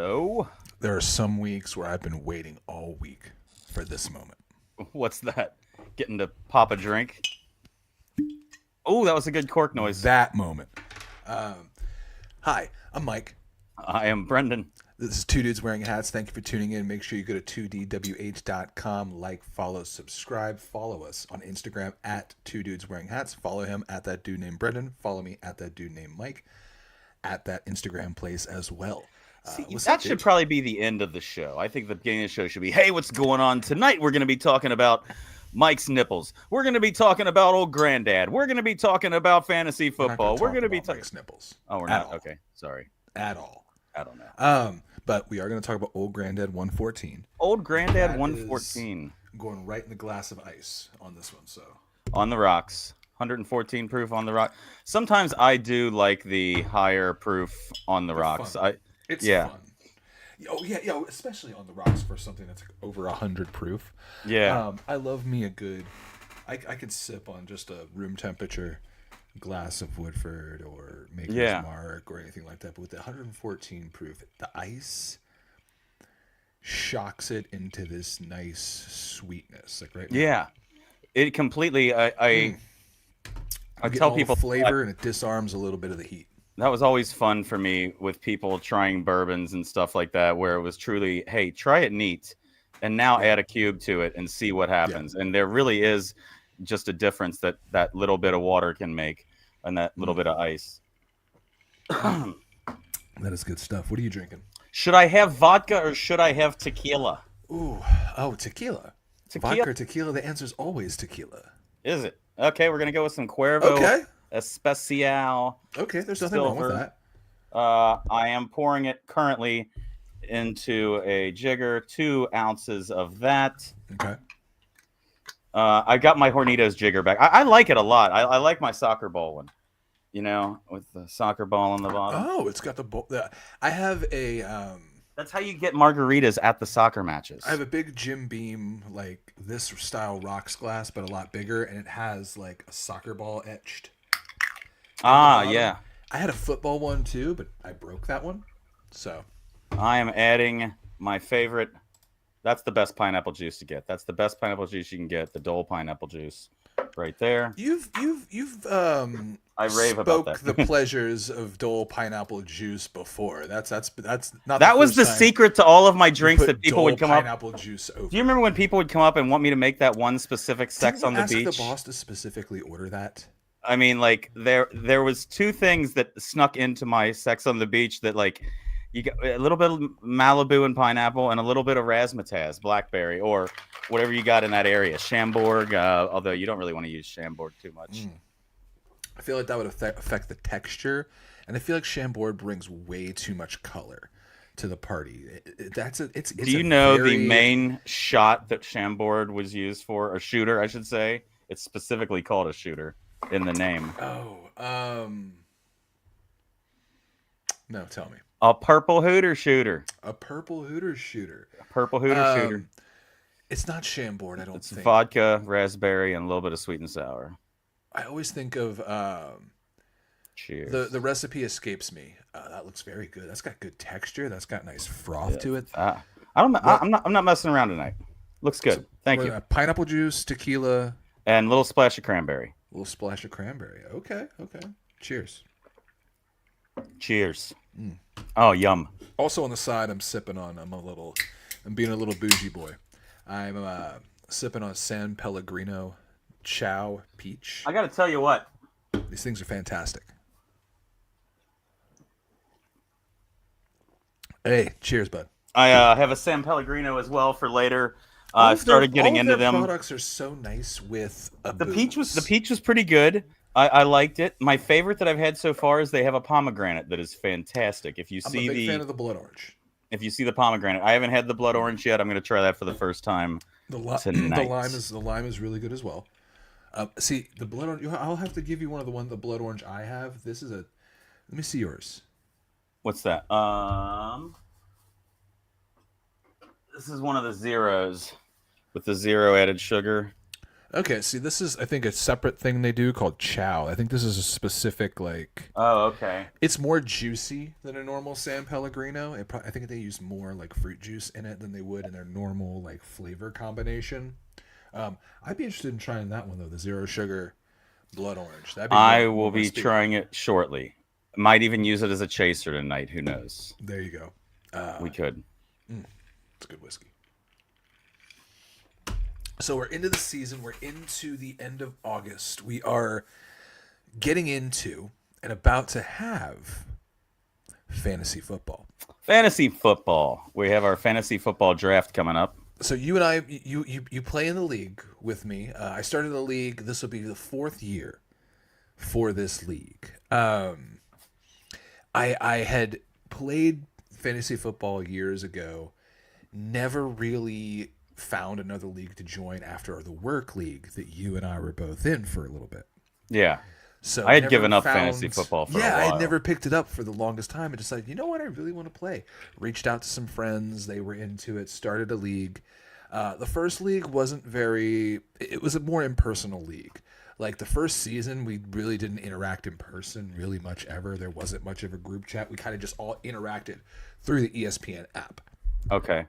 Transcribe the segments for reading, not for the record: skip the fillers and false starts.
Hello? There are some weeks where I've been waiting all week for this moment. What's that? Getting to pop a drink? Oh, that was a good cork noise. That moment. Hi, I'm Mike. I am Brendan. This is Two Dudes Wearing Hats. Thank you for tuning in. Make sure you go to 2dwh.com. Like, follow, subscribe. Follow us on Instagram at Two Dudes Wearing Hats. Follow him at that dude named Brendan. Follow me at that dude named Mike at that Instagram place as well. See, that should probably be the end of the show. I think the beginning of the show should be, hey, what's going on tonight? We're going to be talking about Mike's nipples. We're going to be talking about old granddad. We're going to be talking about fantasy football. We're going to be talking Mike's nipples. Oh, we're not. Okay, sorry. At all. I don't know. But we are going to talk about old granddad 114. Old granddad 114. Going right in the glass of ice on this one. So on the rocks. 114 proof on the rock. Sometimes I do like the higher proof on the rocks. It's fun. Oh yeah, especially on the rocks for something that's like over 100 proof. Yeah. I love me a good. I could sip on just a room temperature glass of Woodford or Maker's Mark or anything like that. But with the 114 proof, the ice shocks it into this nice sweetness. Like right now. Yeah. It completely. I tell people flavor and it disarms a little bit of the heat. That was always fun for me with people trying bourbons and stuff like that, where it was truly, hey, try it neat and now add a cube to it and see what happens. Yeah. And there really is just a difference that little bit of water can make and that little bit of ice. That is good stuff. What are you drinking? Should I have vodka or should I have tequila? Tequila. Vodka or tequila? The answer is always tequila. Is it? Okay, we're going to go with some Cuervo Especial. Okay, there's nothing wrong with that. I am pouring it currently into a jigger, 2 ounces of that. Okay. I got my Hornitos jigger back. I like it a lot. I like my soccer ball one, with the soccer ball on the bottom. Oh, it's got the ball. I have a... That's how you get margaritas at the soccer matches. I have a big Jim Beam, like this style rocks glass, but a lot bigger, and it has like a soccer ball etched. Yeah. I had a football one too, but I broke that one. So I am adding my favorite. That's the best pineapple juice to get. That's the best pineapple juice you can get. The Dole pineapple juice, right there. You've I rave about that. the pleasures of Dole pineapple juice before. That's not. That was the secret to all of my drinks that people would come up. Pineapple juice over. Do you remember when people would come up and want me to make that one specific sex on the beach? Ask the boss to specifically order that. I mean, like there was 2 things that snuck into my sex on the beach that like you got a little bit of Malibu and pineapple and a little bit of razzmatazz, blackberry, or whatever you got in that area. Chambord, although you don't really want to use Chambord too much. I feel like that would affect the texture, and I feel like Chambord brings way too much color to the party. Do you know the main shot that Chambord was used for? A shooter, I should say. It's specifically called a shooter in the name. No, tell me. A purple hooter shooter. A purple hooter shooter. A purple hooter shooter. It's not Chambord, I don't think. It's vodka, raspberry, and a little bit of sweet and sour. I always think of cheers. The recipe escapes me. That looks very good. That's got good texture. That's got nice froth to it. I'm not messing around tonight. Looks good. Thank you. Pineapple juice, tequila, and a little splash of cranberry. A little splash of cranberry. Okay. Cheers. Cheers. Oh, yum. Also on the side, I'm being a little bougie boy. I'm sipping on San Pellegrino Chow Peach. I got to tell you what. These things are fantastic. Hey, cheers, bud. I have a San Pellegrino as well for later. I started getting into them. Products are so nice with the peach was pretty good. I liked it. My favorite that I've had so far is they have a pomegranate that is fantastic. I'm a big fan of the blood orange. If you see the pomegranate, I haven't had the blood orange yet. I'm going to try that for the first time tonight. The lime is really good as well. See the blood orange. I'll have to give you the blood orange I have. This is let me see yours. What's that? This is one of the zeros with the 0 added sugar. Okay, see, this is I think a separate thing they do called chow. I think this is a specific like. Oh, okay. It's more juicy than a normal San Pellegrino. I think they use more like fruit juice in it than they would in their normal like flavor combination. I'd be interested in trying that one though, the zero sugar blood orange. That'd be I more will my be speed. trying it shortly. Might even use it as a chaser tonight. Who knows? There you go. We could. It's good whiskey. So we're into the season. We're into the end of August. We are getting into and about to have fantasy football. Fantasy football. We have our fantasy football draft coming up. So you and I, you play in the league with me. I started the league. This will be the 4th year for this league. I had played fantasy football years ago. Never really found another league to join after the work league that you and I were both in for a little bit. Yeah. So I had given up fantasy football for a while. I had never picked it up for the longest time and decided, you know what, I really want to play. Reached out to some friends. They were into it. Started a league. The first league wasn't very... It was a more impersonal league. Like the first season, we really didn't interact in person really much ever. There wasn't much of a group chat. We kind of just all interacted through the ESPN app. Okay.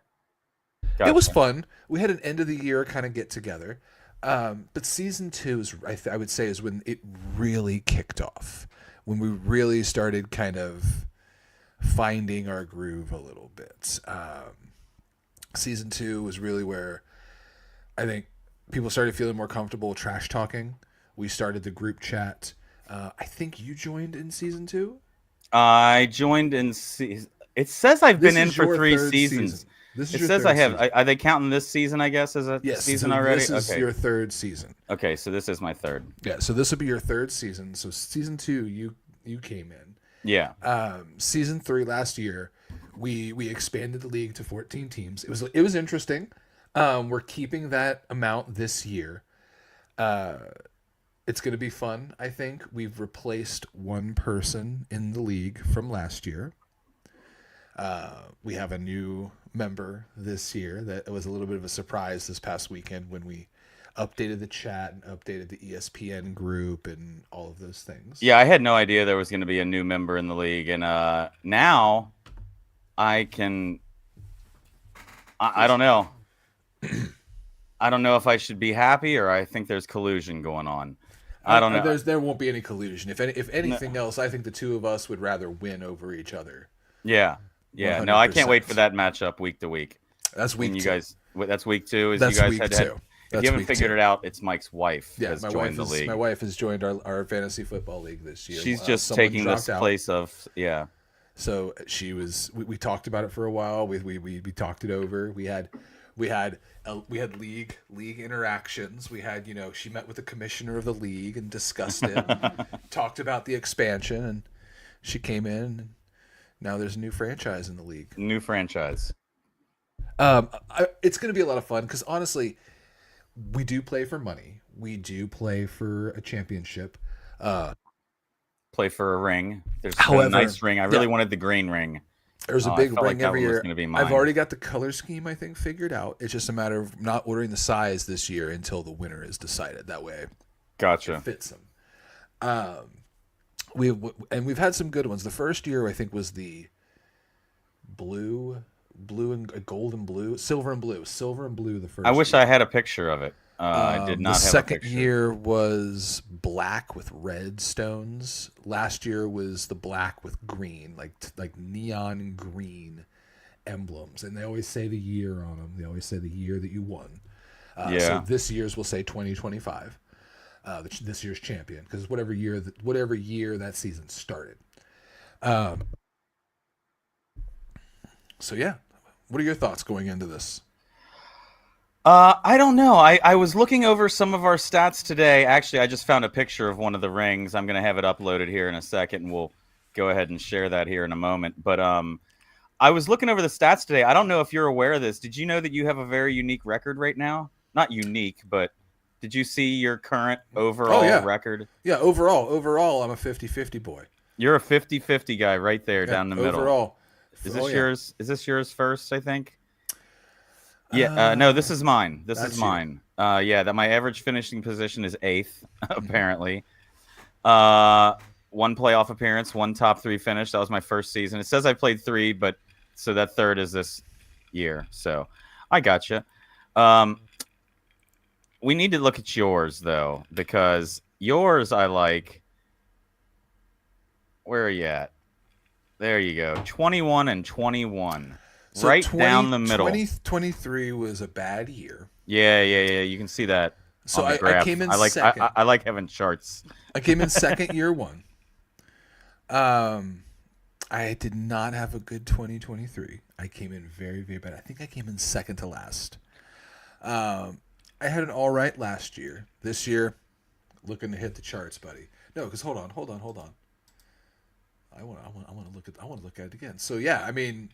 Gotcha. It was fun. We had an end of the year kind of get together. But season 2 is, I would say, is when it really kicked off. When we really started kind of finding our groove a little bit. Season 2 was really where I think people started feeling more comfortable trash talking. We started the group chat. I think you joined in season 2? I joined in it says I've been in for 3 seasons. It says I have. Are they counting this season, I guess, as a season already? This is your 3rd season. Okay, so this is my 3rd. Yeah, so this will be your 3rd season. So season 2, you came in. Yeah. Season 3 last year, we expanded the league to 14 teams. It was interesting. We're keeping that amount this year. It's going to be fun, I think. We've replaced one person in the league from last year. We have a new member this year that was a little bit of a surprise this past weekend when we updated the chat and updated the ESPN group and all of those things. Yeah, I had no idea there was going to be a new member in the league. And now I can... I don't know. I don't know if I should be happy or I think there's collusion going on. I don't know. There won't be any collusion. If anything else, I think the two of us would rather win over each other. Yeah. Yeah. 100%. No, I can't wait for that matchup week to week. That's week 2. You guys, that's week 2. That's you guys week had 2. If you haven't figured it out, it's Mike's wife. Yeah, has joined the league. My wife has joined our fantasy football league this year. She's just taking this place of So she was. We talked about it for a while. We talked it over. We had league interactions. We had she met with the commissioner of the league and discussed it. Talked about the expansion, and she came in. And now there's a new franchise in the league. New franchise. It's going to be a lot of fun because honestly, we do play for money. We do play for a championship. Play for a ring. There's a nice ring. I really wanted the green ring. There's a big ring every year. I've already got the color scheme, I think, figured out. It's just a matter of not ordering the size this year until the winner is decided. That way, gotcha. It fits them. We've had some good ones. The first year, I think, was the blue and gold and blue, silver and blue. The first. I wish I had a picture of it. I did not. The second year was black with red stones. Last year was the black with green, like neon green emblems. And they always say the year on them. They always say the year that you won. So this year's will say 2025. This year's champion, because whatever year that season started. So yeah, what are your thoughts going into this? I don't know. I was looking over some of our stats today. Actually, I just found a picture of one of the rings. I'm going to have it uploaded here in a second, and we'll go ahead and share that here in a moment. But I was looking over the stats today. I don't know if you're aware of this. Did you know that you have a very unique record right now? Not unique, but did you see your current overall record? Yeah, overall, I'm a 50-50 boy. You're a 50-50 guy right there down the middle. Overall. Is this yours? Is this yours first, I think? Yeah, no, this is mine. This That's is you. mine. Yeah, that my average finishing position is 8th, apparently. One playoff appearance, one top 3 finish. That was my first season. It says I played 3, but so that third is this year. So I gotcha. We need to look at yours though, because yours I like. Where are you at? There you go. 21 and 21. So Right down the middle. 2023 was a bad year. Yeah. You can see that So on the I graph. came in I like second. I like having charts. I came in second year one. I did not have a good 2023. I came in very, very bad. I think I came in second to last. I had an all right last year. This year, looking to hit the charts, buddy. No, because hold on. I want to look at it again. So yeah, I mean,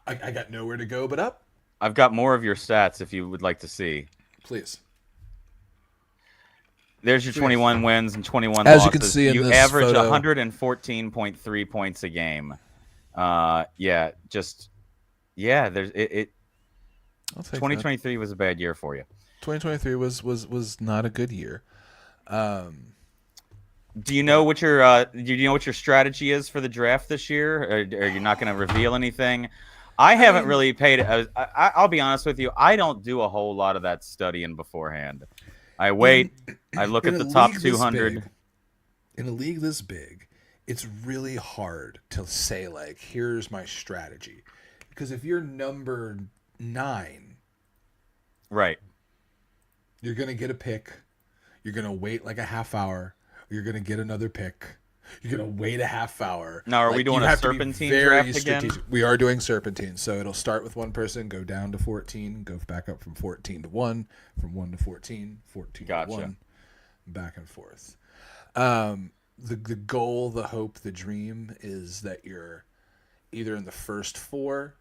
I got nowhere to go but up. I've got more of your stats if you would like to see. Please. There's your 21 wins and 21 As losses. you can see in you this average photo, 114.3 points a game. Yeah, there's it. 2023 was a bad year for you. 2023 was not a good year. Do you know what your strategy is for the draft this year? Or you're not going to reveal anything? I haven't really paid. I'll be honest with you. I don't do a whole lot of that studying beforehand. I wait. I look at the top 200. In a league this big, it's really hard to say, like, here's my strategy. Because if you're number 9, right, you're going to get a pick. You're going to wait like a half hour. You're going to get another pick. You're going to wait a half hour. Now, are we doing a serpentine draft again? We are doing serpentine. So it'll start with one person, go down to 14, go back up from 14 to 1, from 1 to 14, 14 to 1, back and forth. The goal, the hope, the dream is that you're either in the first 4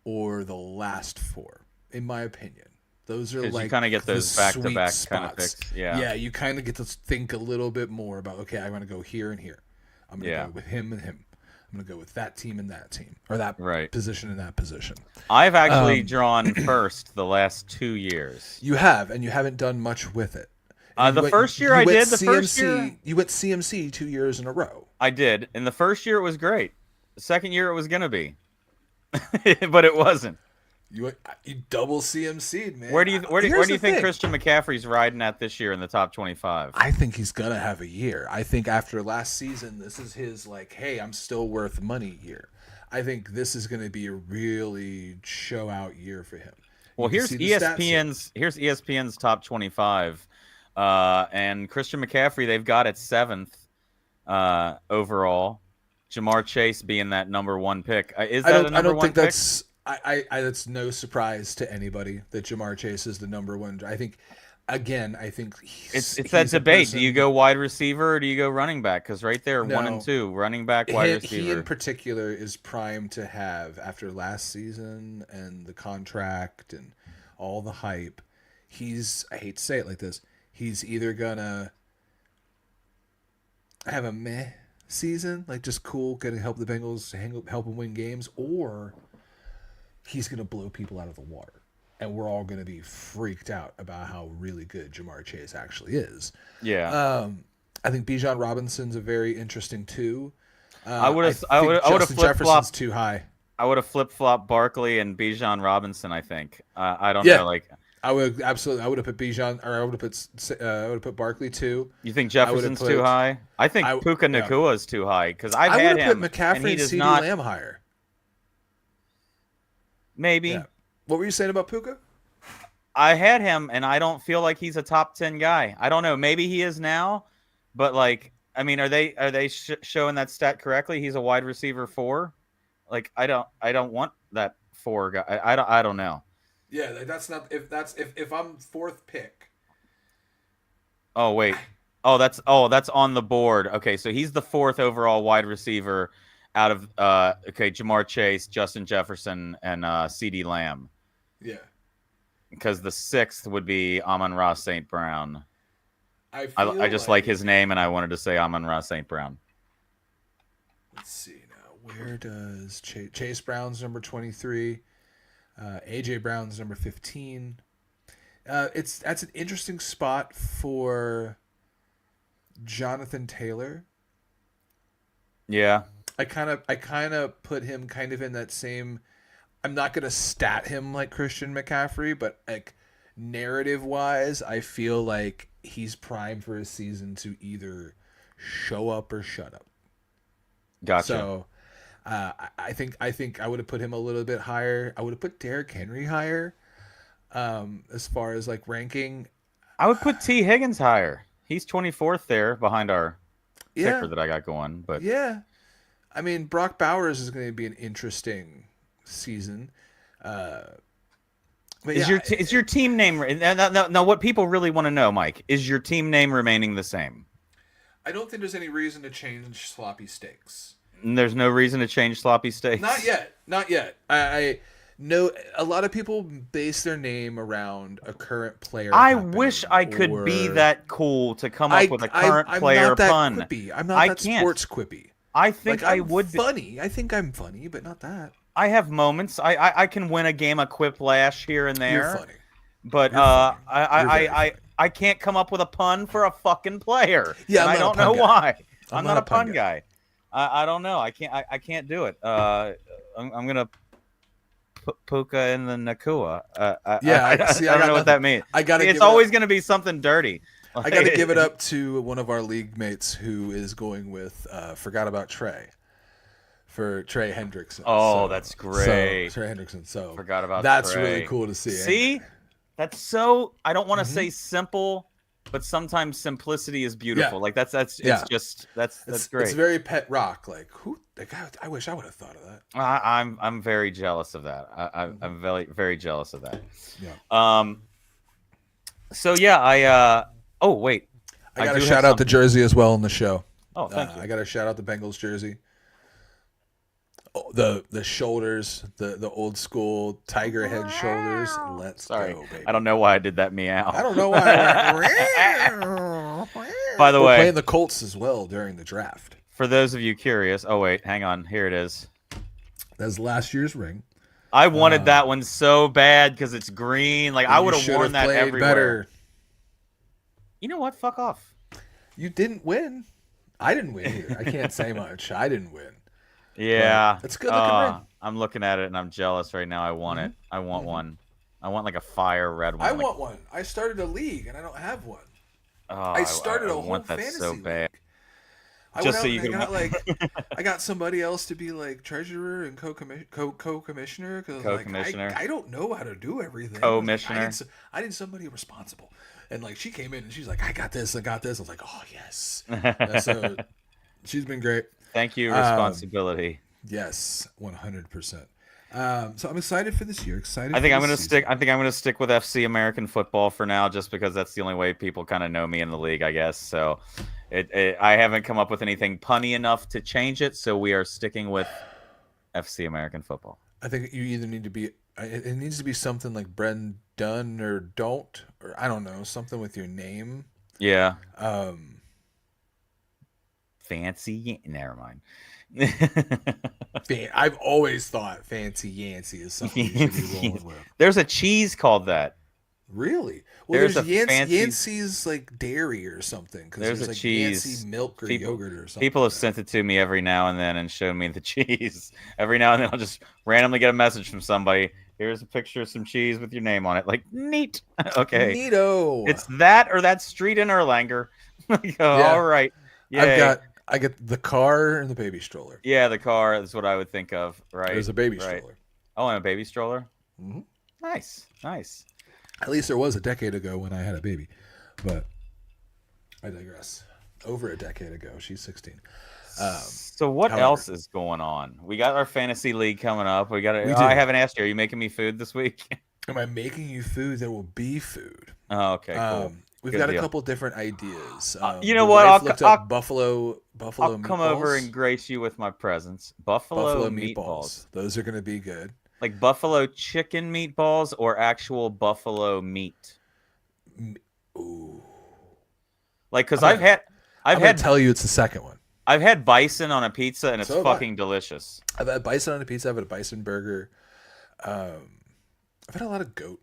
or the last 4, in my opinion. Those are like, you kind of get those back-to-back kind of picks. Yeah, you kind of get to think a little bit more about, okay, I want to go here and here. I'm going to go with him and him. I'm going to go with that team and that team, or that position and that position. I've actually drawn first the last 2 years. You have, and you haven't done much with it. First year I did. The first year you went CMC 2 years in a row. I did. In the first year it was great. The second year it was gonna be, but it wasn't. You double CMC'd, man. Where do you think Christian McCaffrey's riding at this year in the top 25? I think he's gonna have a year. I think after last season, this is his like, hey, I'm still worth money year. I think this is gonna be a really show out year for him. Well, here's ESPN's top 25, and Christian McCaffrey they've got at 7th overall. Jamar Chase being that number 1 pick. Is that a number 1 pick? That's no surprise to anybody that Jamar Chase is the number 1. I think it's that debate. Do you go wide receiver or do you go running back? Because right there, 1 and 2, running back, wide receiver. He in particular is primed to have, after last season and the contract and all the hype, I hate to say it like this, he's either gonna have a meh season, like just cool, gonna help the Bengals help them win games, or he's going to blow people out of the water. And we're all going to be freaked out about how really good Jamar Chase actually is. Yeah. I think Bijan Robinson's a very interesting too. I would have flip-flopped too high. I would have flip-flopped Barkley and Bijan Robinson, I think. I don't know, like I would have put Bijan, or I would have put Barkley too. You think Jefferson's too high? I think Puka Nakua is too high because I've had him. I would have put McCaffrey and CD Lamb higher. Maybe. Yeah. What were you saying about Puka? I had him, and I don't feel like he's a top 10 guy. I don't know. Maybe he is now, but like, I mean, are they showing that stat correctly? He's a wide receiver 4. Like, I don't want that 4 guy. I don't know. Yeah, that's not if I'm 4th pick. Oh wait. That's on the board. Okay, so he's the 4th overall wide receiver. Out of Jamar Chase, Justin Jefferson, and CD Lamb. Yeah. Because the 6th would be Amon-Ra St. Brown. I just like his name, and I wanted to say Amon-Ra St. Brown. Let's see now. Where does Chase Brown's number 23? AJ Brown's number 15. That's an interesting spot for Jonathan Taylor. Yeah. I kind of put him kind of in that same. I'm not gonna stat him like Christian McCaffrey, but like narrative wise, I feel like he's primed for a season to either show up or shut up. Gotcha. So I think I would have put him a little bit higher. I would have put Derrick Henry higher. As far as like ranking, I would put T. Higgins higher. He's 24th there behind our ticker that I got going. But yeah, I mean Brock Bowers is going to be an interesting season. But is your team name now? What people really want to know, Mike, is your team name remaining the same? I don't think there's any reason to change Sloppy Steaks. There's no reason to change Sloppy Steaks. Not yet. I know a lot of people base their name around a current player. I wish I could be that cool to come up with a current player pun. Quippy. I'm not that sports quippy. I think I would funny. I think I'm funny, but not that. I have moments. I can win a game of quiplash here and there. You're funny. But I can't come up with a pun for a fucking player. Yeah, I don't know why. I'm not a pun guy. I don't know. I can't do it. I'm gonna Puka in the Nakua. I don't know what that means. It's always gonna be something dirty. I got to give it up to one of our league mates who is going with forgot about Trey. For Trey Hendrickson. Oh, that's great. Trey Hendrickson. So forgot about that's Trey. Really cool to see. See, that's so. I don't want to say simple, but sometimes simplicity is beautiful. Yeah. Like that's great. It's very pet rock. Like who? Like I wish I would have thought of that. I'm very jealous of that. I'm very very jealous of that. Yeah. So yeah, oh wait. I got to shout out the jersey as well in the show. Oh, thank you. I got to shout out the Bengals jersey. The shoulders, the old school tiger head shoulders. Let's go, baby. I don't know why I did that meow. I don't know why. By the way, we're playing the Colts as well during the draft. For those of you curious, oh wait, hang on, here it is. That's last year's ring. I wanted that one so bad because it's green. Like I would have worn that everywhere. Better. You know what? Fuck off. You didn't win. I didn't win either. I can't say much. I didn't win. Yeah, it's good looking ring. I'm looking at it and I'm jealous right now. I want it. I want one. I want like a fire red one. I want one. I started a league and I don't have one. Oh, I started a whole fantasy so bad. League. Just so you can. I got somebody else to be like treasurer and co-commissioner because I don't know how to do everything. Co-commissioner. I need somebody responsible. And like she came in and she's like, I got this. I was like, oh yes. So she's been great. Thank you, responsibility. Yes, 100%. So I'm excited for this year. I think I'm gonna stick with FC American football for now, just because that's the only way people kind of know me in the league, I guess. So, I haven't come up with anything punny enough to change it, so we are sticking with FC American football. I think you either need to be. It needs to be something like Bren Dunn or Don't, or I don't know, something with your name. Yeah. Fancy. Never mind. I've always thought Fancy Yancey is something you should be rolling with. There's a cheese called that. Really? Well, there's Yancey's like dairy or something. There's a like cheese. Yancey milk or yogurt or something. People have sent it to me every now and then and shown me the cheese. Every now and then I'll just randomly get a message from somebody. Here's a picture of some cheese with your name on it. Like, neat. Okay. Neato. It's that or that street in Erlanger. All right. Yeah. I get the car and the baby stroller. Yeah, the car is what I would think of. Right. There's a baby stroller. Oh, and a baby stroller? Mm-hmm. Nice. At least there was a decade ago when I had a baby. But I digress. Over a decade ago. She's 16. So what else is going on? We got our fantasy league coming up. I haven't asked you. Are you making me food this week? Am I making you food? There will be food. Oh, okay, cool. We've got a couple different ideas. You know what? I'll Buffalo I'll meatballs. come over and grace you with my presence. Buffalo meatballs. Those are going to be good. Like buffalo chicken meatballs or actual buffalo meat. Ooh. Like, because I've had. Tell you it's the second one. I've had bison on a pizza, and it's So have I. fucking delicious. I've had bison on a pizza. I've had a bison burger. I've had a lot of goat.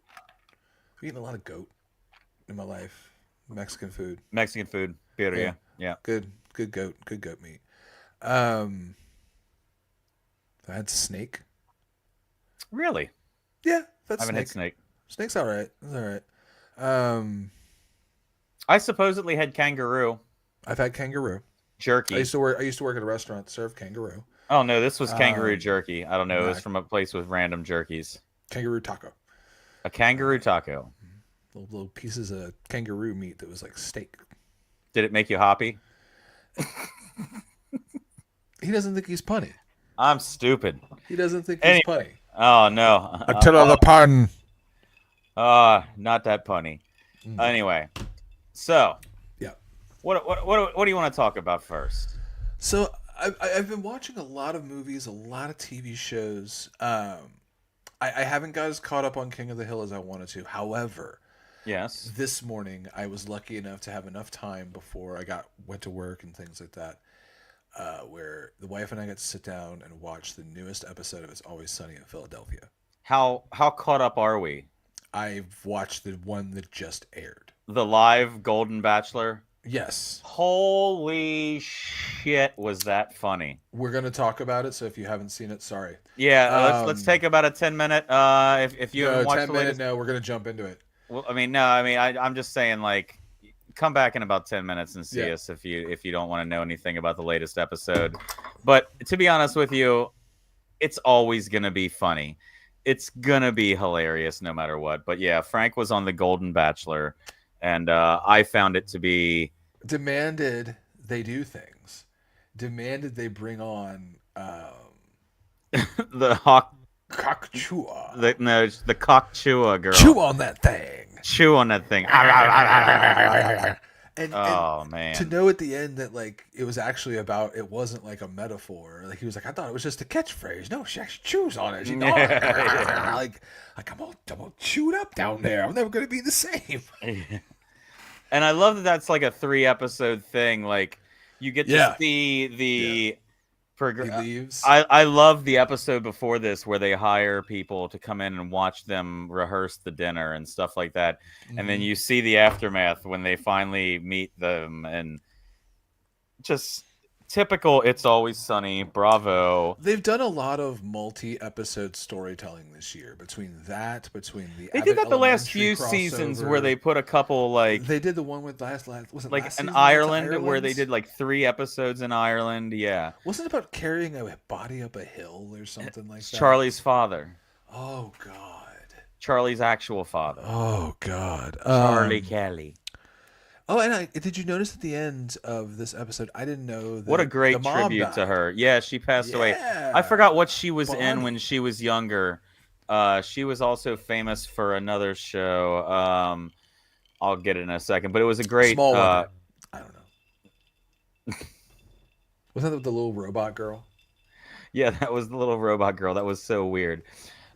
I've eaten a lot of goat in my life. Mexican food. Mexican food. Birria. Yeah. Good goat meat. I had snake. Really? Yeah, I haven't had snake. Snake's all right. It's all right. I supposedly had kangaroo. I've had kangaroo. Jerky. I used to work at a restaurant that served kangaroo. Oh no, this was kangaroo jerky. I don't know. It was nah. from a place with random jerkies. Kangaroo taco. A kangaroo taco. Little pieces of kangaroo meat that was like steak. Did it make you hoppy? He doesn't think he's punny. I'm stupid. He doesn't think he's punny. Oh no. Attila the pun. Not that punny. Anyway, so yeah. What do you want to talk about first? So I've been watching a lot of movies, a lot of TV shows. I haven't got as caught up on King of the Hill as I wanted to. However, yes, this morning I was lucky enough to have enough time before I went to work and things like that, where the wife and I got to sit down and watch the newest episode of It's Always Sunny in Philadelphia. How caught up are we? I've watched the one that just aired. The live Golden Bachelor? Yes. Holy shit, was that funny. We're going to talk about it, so if you haven't seen it, sorry. Yeah, let's take about a 10-minute, if you haven't watched 10 minute, no, we're going to jump into it. Well, I'm just saying, like, come back in about 10 minutes and see us if you don't want to know anything about the latest episode. But to be honest with you, it's always going to be funny. It's going to be hilarious no matter what. But yeah, Frank was on the Golden Bachelor, and I found it to be... Demanded they do things. Demanded they bring on... the hawk... Cockchua. The cockchua girl. Chew on that thing. Chew on that thing. And man. To know at the end that like it was actually about, it wasn't like a metaphor. Like he was like, I thought it was just a catchphrase. No, she actually chews on it. She like I'm all chewed up down there. I'm never gonna be the same. And I love that that's like a 3-episode thing. Like you get to see the he leaves. I love the episode before this where they hire people to come in and watch them rehearse the dinner and stuff like that. Mm-hmm. And then you see the aftermath when they finally meet them, and just typical It's Always Sunny. Bravo. They've done a lot of multi-episode storytelling this year. Between the they did that the last few seasons where they put a couple like they did the one with last was it like last in season Ireland where they did like 3 episodes in Ireland. Yeah, wasn't it about carrying a body up a hill or something like that? Charlie's father. Oh God. Charlie's actual father. Oh God. Charlie Kelly. Oh, and did you notice at the end of this episode, I didn't know that what a great tribute to her. Yeah, she passed away. I forgot what she was in when she was younger. She was also famous for another show. I'll get it in a second, but it was a great... Small Wonder. I don't know. Wasn't that the little robot girl? Yeah, that was the little robot girl. That was so weird.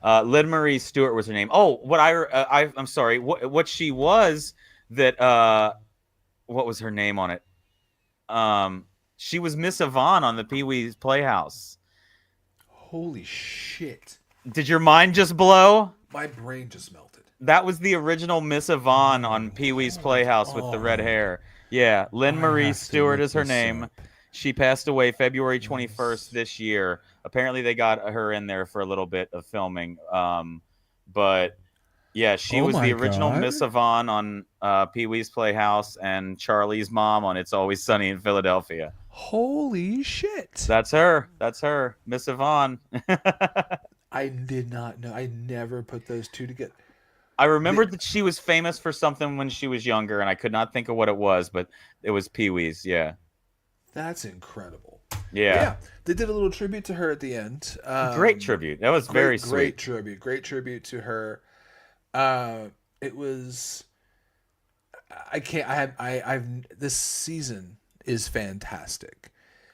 Lynn Marie Stewart was her name. Oh, I'm sorry. What she was that... what was her name on it? She was Miss Yvonne on the Pee-wee's Playhouse. Holy shit. Did your mind just blow? My brain just melted. That was the original Miss Yvonne on Pee-wee's Playhouse with the red hair. Yeah, Lynn Marie Stewart is her name. She passed away February 21st this year. Apparently they got her in there for a little bit of filming. But... yeah, she was the original Miss Yvonne on Pee-wee's Playhouse and Charlie's mom on It's Always Sunny in Philadelphia. Holy shit. That's her. Miss Yvonne. I did not know. I never put those two together. I remembered that she was famous for something when she was younger, and I could not think of what it was, but it was Pee-wee's, yeah. That's incredible. Yeah. They did a little tribute to her at the end. Great tribute. That was very sweet. Great tribute to her. It was. This season is fantastic.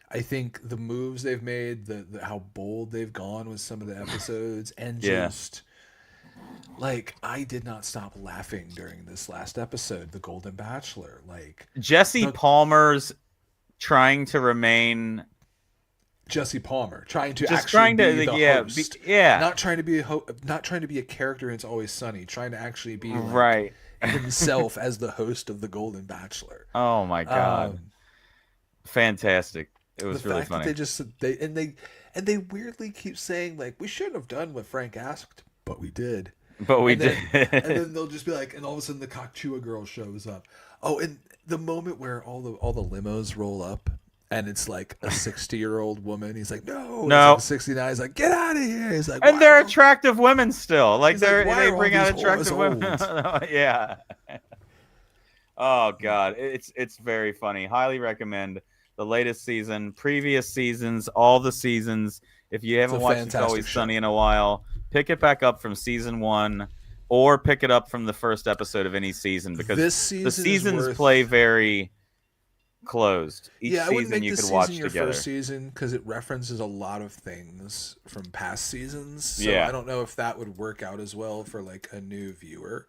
I think the moves they've made, the how bold they've gone with some of the episodes, and just like I did not stop laughing during this last episode, The Golden Bachelor. Like Jesse Palmer's trying to remain Jesse Palmer, trying to just actually trying to be the host, not trying to be not trying to be a character in It's Always Sunny, trying to actually be like right himself as the host of The Golden Bachelor. Oh my god, fantastic! It The was really fact funny. that they weirdly keep saying like we shouldn't have done what Frank asked, but we did. But we And then, did. and then they'll just be like, and all of a sudden the Cockchua girl shows up. Oh, and the moment where all the limos roll up, and it's like a 60-year-old woman. He's like, no, No. It's like 69. He's like, get out of here. He's like, And they're attractive women still. Like He's like, why they are all bring out these attractive whores women. Yeah. Oh god, it's very funny. Highly recommend the latest season, previous seasons, all the seasons. If you haven't watched It's Always Sunny in a while, pick it back up from season 1 or pick it up from the first episode of any season because the seasons play very closed. Each season you could watch your together. First season because it references a lot of things from past seasons. So yeah. I don't know if that would work out as well for like a new viewer.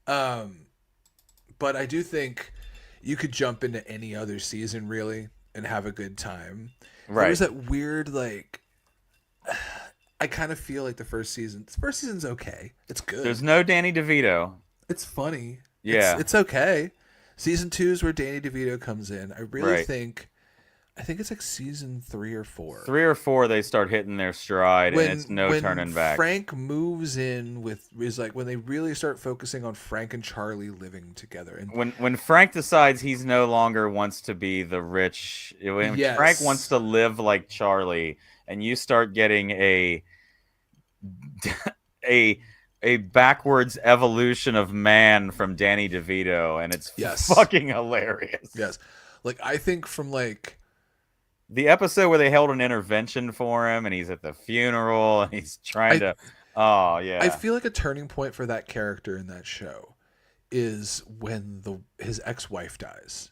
But I do think you could jump into any other season really and have a good time. Right. There was that weird like I kind of feel like the first season's okay. It's good. There's no Danny DeVito. It's funny. Yeah. It's okay. Season 2 is where Danny DeVito comes in. I really think it's like season 3 or 4. 3 or 4 they start hitting their stride and it's no turning back. Frank moves in is like when they really start focusing on Frank and Charlie living together. And when Frank decides he's no longer wants to be the rich, when Frank wants to live like Charlie, and you start getting a backwards evolution of man from Danny DeVito, and it's fucking hilarious. Yes. Like I think from like the episode where they held an intervention for him and he's at the funeral and he's trying to I feel like a turning point for that character in that show is when his ex-wife dies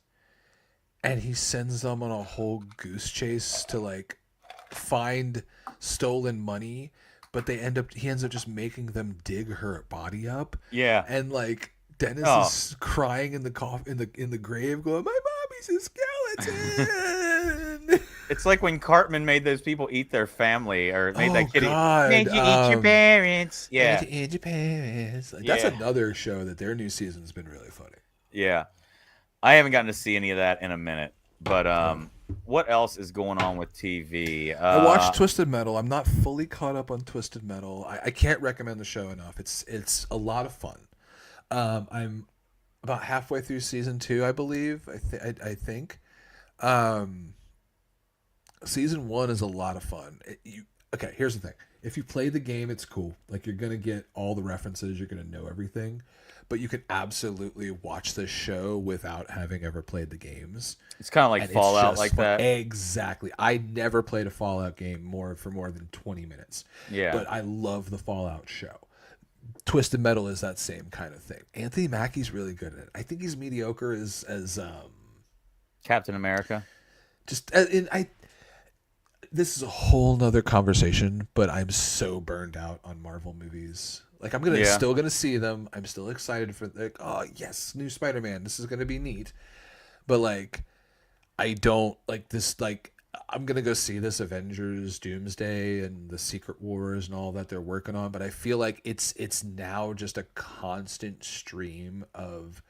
and he sends them on a whole goose chase to like find stolen money, but he ends up just making them dig her body up. Yeah. And like Dennis is crying in the grave going, my mommy's a skeleton. It's like when Cartman made those people eat their family, or made that kitty made you eat your parents. Yeah. Made you eat your parents. Like, that's another show that their new season's been really funny. Yeah. I haven't gotten to see any of that in a minute. But what else is going on with TV? I watched Twisted Metal. I'm not fully caught up on Twisted Metal. I can't recommend the show enough. It's a lot of fun. I'm about halfway through season 2, I believe. I think. Season 1 is a lot of fun. Okay, here's the thing. If you play the game, it's cool. Like you're gonna get all the references. You're gonna know everything. But you can absolutely watch this show without having ever played the games. It's kind of like Fallout, like that. Exactly. I never played a Fallout game for more than 20 minutes. Yeah. But I love the Fallout show. Twisted Metal is that same kind of thing. Anthony Mackie's really good at it. I think he's mediocre as Captain America. This is a whole nother conversation, but I'm so burned out on Marvel movies. Like I'm still gonna see them. I'm still excited for new Spider-Man. This is gonna be neat. But like I don't like this. Like I'm gonna go see this Avengers Doomsday and the Secret Wars and all that they're working on. But I feel like it's now just a constant stream of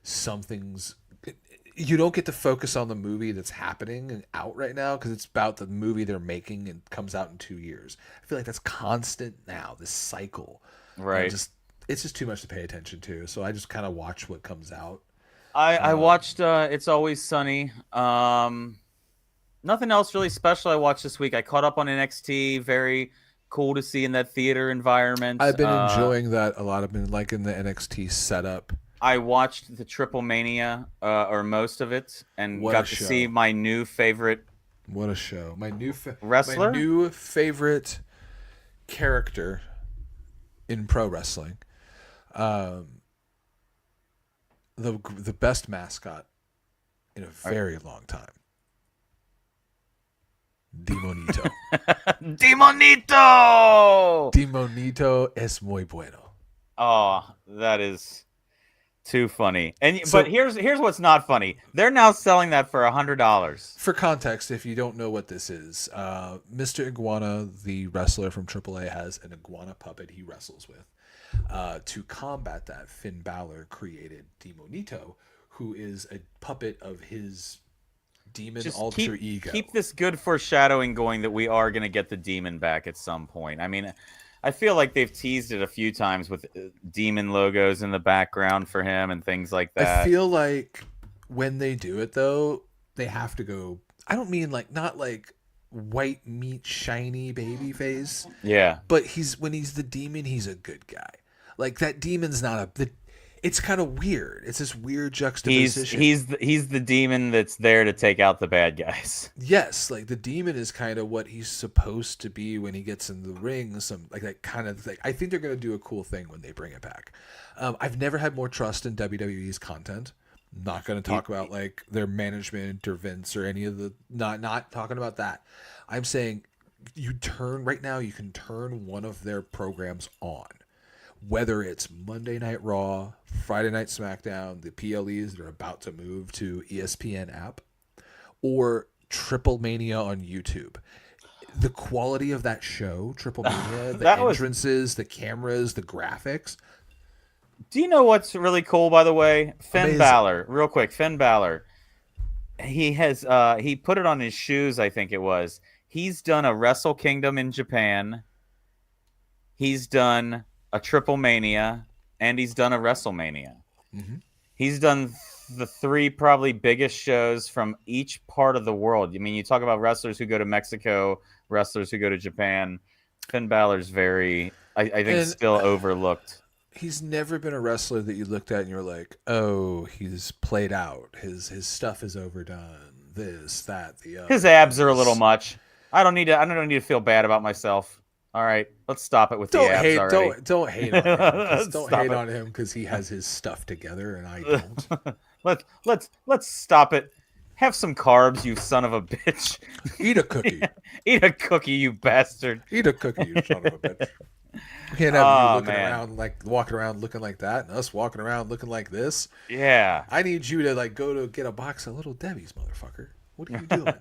something's. You don't get to focus on the movie that's happening and out right now because it's about the movie they're making and comes out in 2 years. I feel like that's constant now. This cycle. Right. It's just too much to pay attention to. So I just kind of watch what comes out. I watched It's Always Sunny. Nothing else really special I watched this week. I caught up on NXT. Very cool to see in that theater environment. I've been enjoying that a lot. I've been liking the NXT setup. I watched the Triple Mania, or most of it, and got to see my new favorite. What a show! My new wrestler, my new favorite character in pro wrestling. The best mascot in a very long time. Demonito. Demonito. Demonito es muy bueno. Oh, that is Too funny. But here's what's not funny. They're now selling that for $100. For context, if you don't know what this is, Mr. Iguana, the wrestler from AAA, has an iguana puppet he wrestles with. To combat that, Finn Balor created Demonito, who is a puppet of his demon alter ego. Keep this good foreshadowing going that we are going to get the demon back at some point. I mean, I feel like they've teased it a few times with demon logos in the background for him and things like that. I feel like when they do it, though, they have to go... I don't mean not like white meat, shiny baby face. Yeah. But when he's the demon, he's a good guy. Like, that demon's not it's kind of weird. It's this weird juxtaposition. He's the demon that's there to take out the bad guys. Yes, like the demon is kind of what he's supposed to be when he gets in the ring. Some like that kind of thing. I think they're gonna do a cool thing when they bring it back. I've never had more trust in WWE's content. Not gonna talk about like their management or Vince or any of the not talking about that. I'm saying you can turn one of their programs on. Whether it's Monday Night Raw, Friday Night SmackDown, the PLEs that are about to move to ESPN app, or Triple Mania on YouTube. The quality of that show, Triple Mania, the entrances, the cameras, the graphics. Do you know what's really cool, by the way? Finn Balor, real quick, Finn Balor. He has he put it on his shoes, I think it was. He's done a Wrestle Kingdom in Japan. He's done a Triple Mania, and he's done a WrestleMania. Mm-hmm. He's done the three probably biggest shows from each part of the world. I mean, you talk about wrestlers who go to Mexico, wrestlers who go to Japan. Finn Balor's I think, still overlooked. He's never been a wrestler that you looked at and you're like, oh, he's played out. His stuff is overdone. This, that, the other. His abs are a little much. I don't need to feel bad about myself. All right, let's stop it with the abs already. Don't hate on him. Don't hate on him because he has his stuff together and I don't. Let's stop it. Have some carbs, you son of a bitch. Eat a cookie. Eat a cookie, you bastard. Eat a cookie, you son of a bitch. We can't have you walking around looking like that, and us walking around looking like this. Yeah. I need you to go to get a box of Little Debbie's, motherfucker. What are you doing?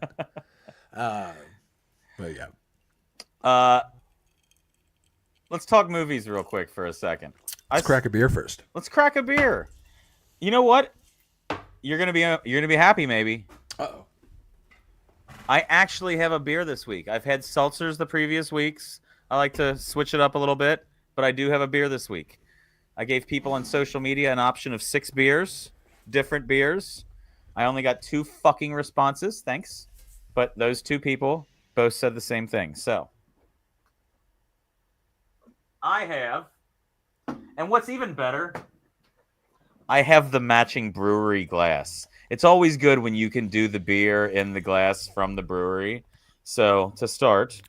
But yeah. Let's talk movies real quick for a second. Let's crack a beer first. Let's crack a beer. You know what? You're gonna be happy, maybe. Uh-oh. I actually have a beer this week. I've had seltzers the previous weeks. I like to switch it up a little bit, but I do have a beer this week. I gave people on social media an option of 6 beers, different beers. I only got 2 fucking responses, thanks. But those 2 people both said the same thing. So I have, and what's even better, I have the matching brewery glass. It's always good when you can do the beer in the glass from the brewery. So to start,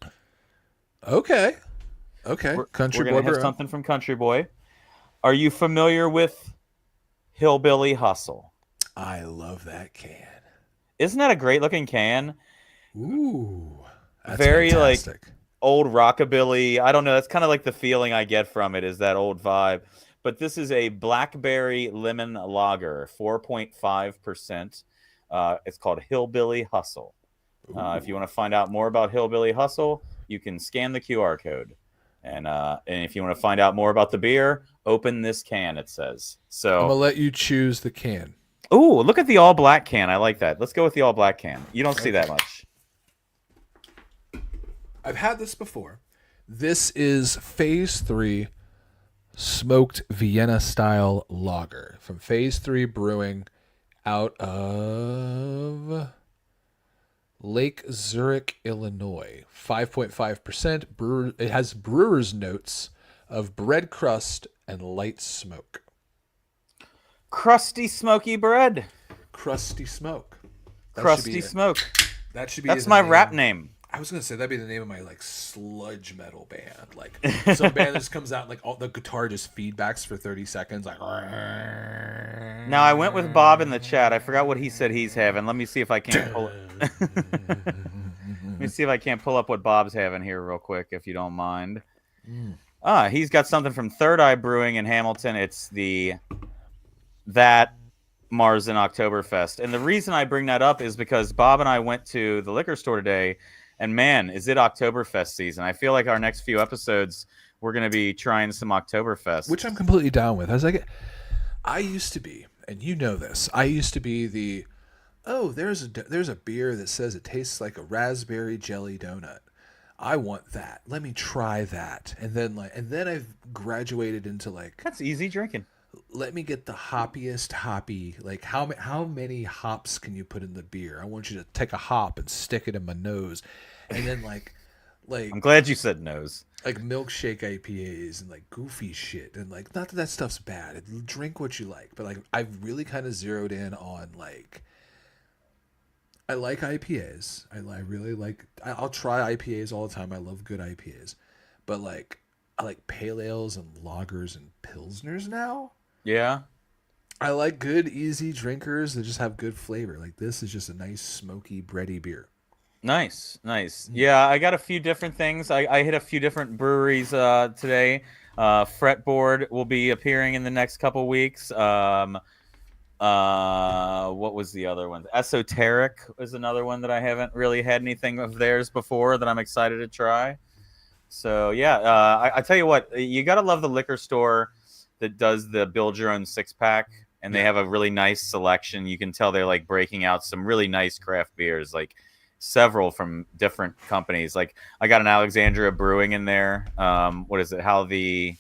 okay, Country Boy, we're gonna have something from Country Boy. Are you familiar with Hillbilly Hustle? I love that can. Isn't that a great looking can? Ooh, that's very fantastic. Like old rockabilly. I don't know. That's kind of like the feeling I get from it, is that old vibe. But this is a blackberry lemon lager, 4.5%. It's called Hillbilly Hustle. If you want to find out more about Hillbilly Hustle, you can scan the QR code. And if you want to find out more about the beer, open this can, it says. So I'm going to let you choose the can. Ooh, look at the all black can. I like that. Let's go with the all black can. You don't see that much. I've had this before. This is Phase 3 Smoked Vienna Style Lager from Phase 3 Brewing out of Lake Zurich, Illinois. 5.5%. It has brewer's notes of bread crust and light smoke. Crusty, smoky bread. Crusty smoke. Crusty smoke. That should be. That's my rap name. I was gonna say that'd be the name of my sludge metal band. Like some band that just comes out and all the guitar just feedbacks for 30 seconds. Like. Now I went with Bob in the chat. I forgot what he said he's having. Let me see if I can't pull it. Let me see if I can't pull up what Bob's having here real quick, if you don't mind. He's got something from Third Eye Brewing in Hamilton. It's the that Mars and Oktoberfest. And the reason I bring that up is because Bob and I went to the liquor store today, and man, is it Oktoberfest season. I feel like our next few episodes, we're going to be trying some Oktoberfest. Which I'm completely down with. I used to be, and you know this, I used to be there's a beer that says it tastes like a raspberry jelly donut. I want that. Let me try that. And then I've graduated into like, That's easy drinking. let me get the hoppiest hoppy. Like how many hops can you put in the beer? I want you to take a hop and stick it in my nose, and then like I'm glad you said nose. like milkshake IPAs and like goofy shit, and like not that stuff's bad. Drink what you like, but like I've really kind of zeroed in on like I like IPAs. I really like. I'll try IPAs all the time. I love good IPAs, but like I like pale ales and lagers and pilsners now. Yeah. I like good, easy drinkers that just have good flavor. Like this is just a nice, smoky, bready beer. Nice. Yeah, I got a few different things. I hit a few different breweries today. Fretboard will be appearing in the next couple weeks. What was the other one? Esoteric is another one that I haven't really had anything of theirs before that I'm excited to try. So yeah, I tell you what, you gotta love the liquor store that does the build your own 6-pack, and they have a really nice selection. You can tell they're like breaking out some really nice craft beers, like several from different companies. Like I got an Alexandria Brewing in there. What is it? The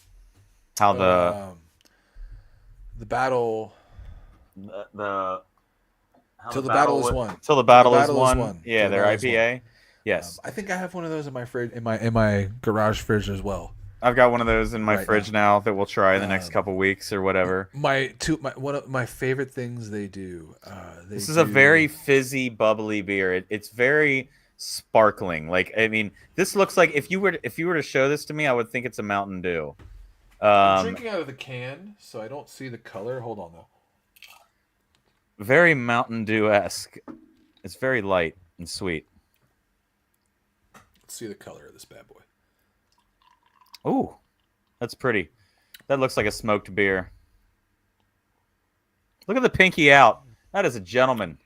battle. Till the battle is won. Till the battle is won. Yeah, their IPA. Yes, I think I have one of those in my fridge, in my garage fridge as well. I've got one of those in my fridge now that we'll try in the next couple weeks or whatever. One of my favorite things they do. This is a very fizzy, bubbly beer. It's very sparkling. Like I mean, this looks like if you were to show this to me, I would think it's a Mountain Dew. I'm drinking out of the can, so I don't see the color. Hold on though. Very Mountain Dew-esque. It's very light and sweet. Let's see the color of this bad boy. Ooh, that's pretty. That looks like a smoked beer. Look at the pinky out. That is a gentleman.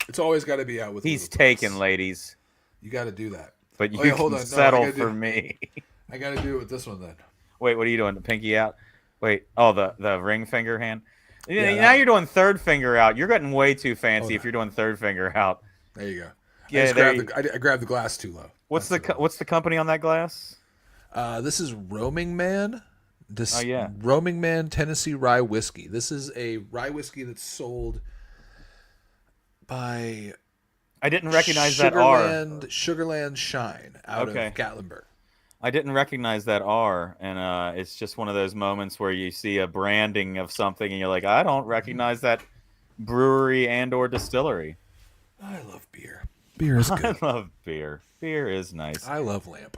It's always got to be out with. He's taken, ladies. You got to do that. But you can settle for me. I got to do it with this one then. Wait, what are you doing? The pinky out? Wait. Oh, the ring finger hand. Yeah, now you're doing third finger out. You're getting way too fancy if you're doing third finger out. There you go. Yeah, I grabbed the glass too low. What's the company on that glass? This is Roaming Man. Yeah. Roaming Man Tennessee Rye Whiskey. This is a rye whiskey that's sold by I didn't recognize that R. Sugarland Shine out of Gatlinburg. I didn't recognize that R, and it's just one of those moments where you see a branding of something and you're like, I don't recognize that brewery and or distillery. I love beer. Beer is good. I love beer. Beer is nice. I love lamp.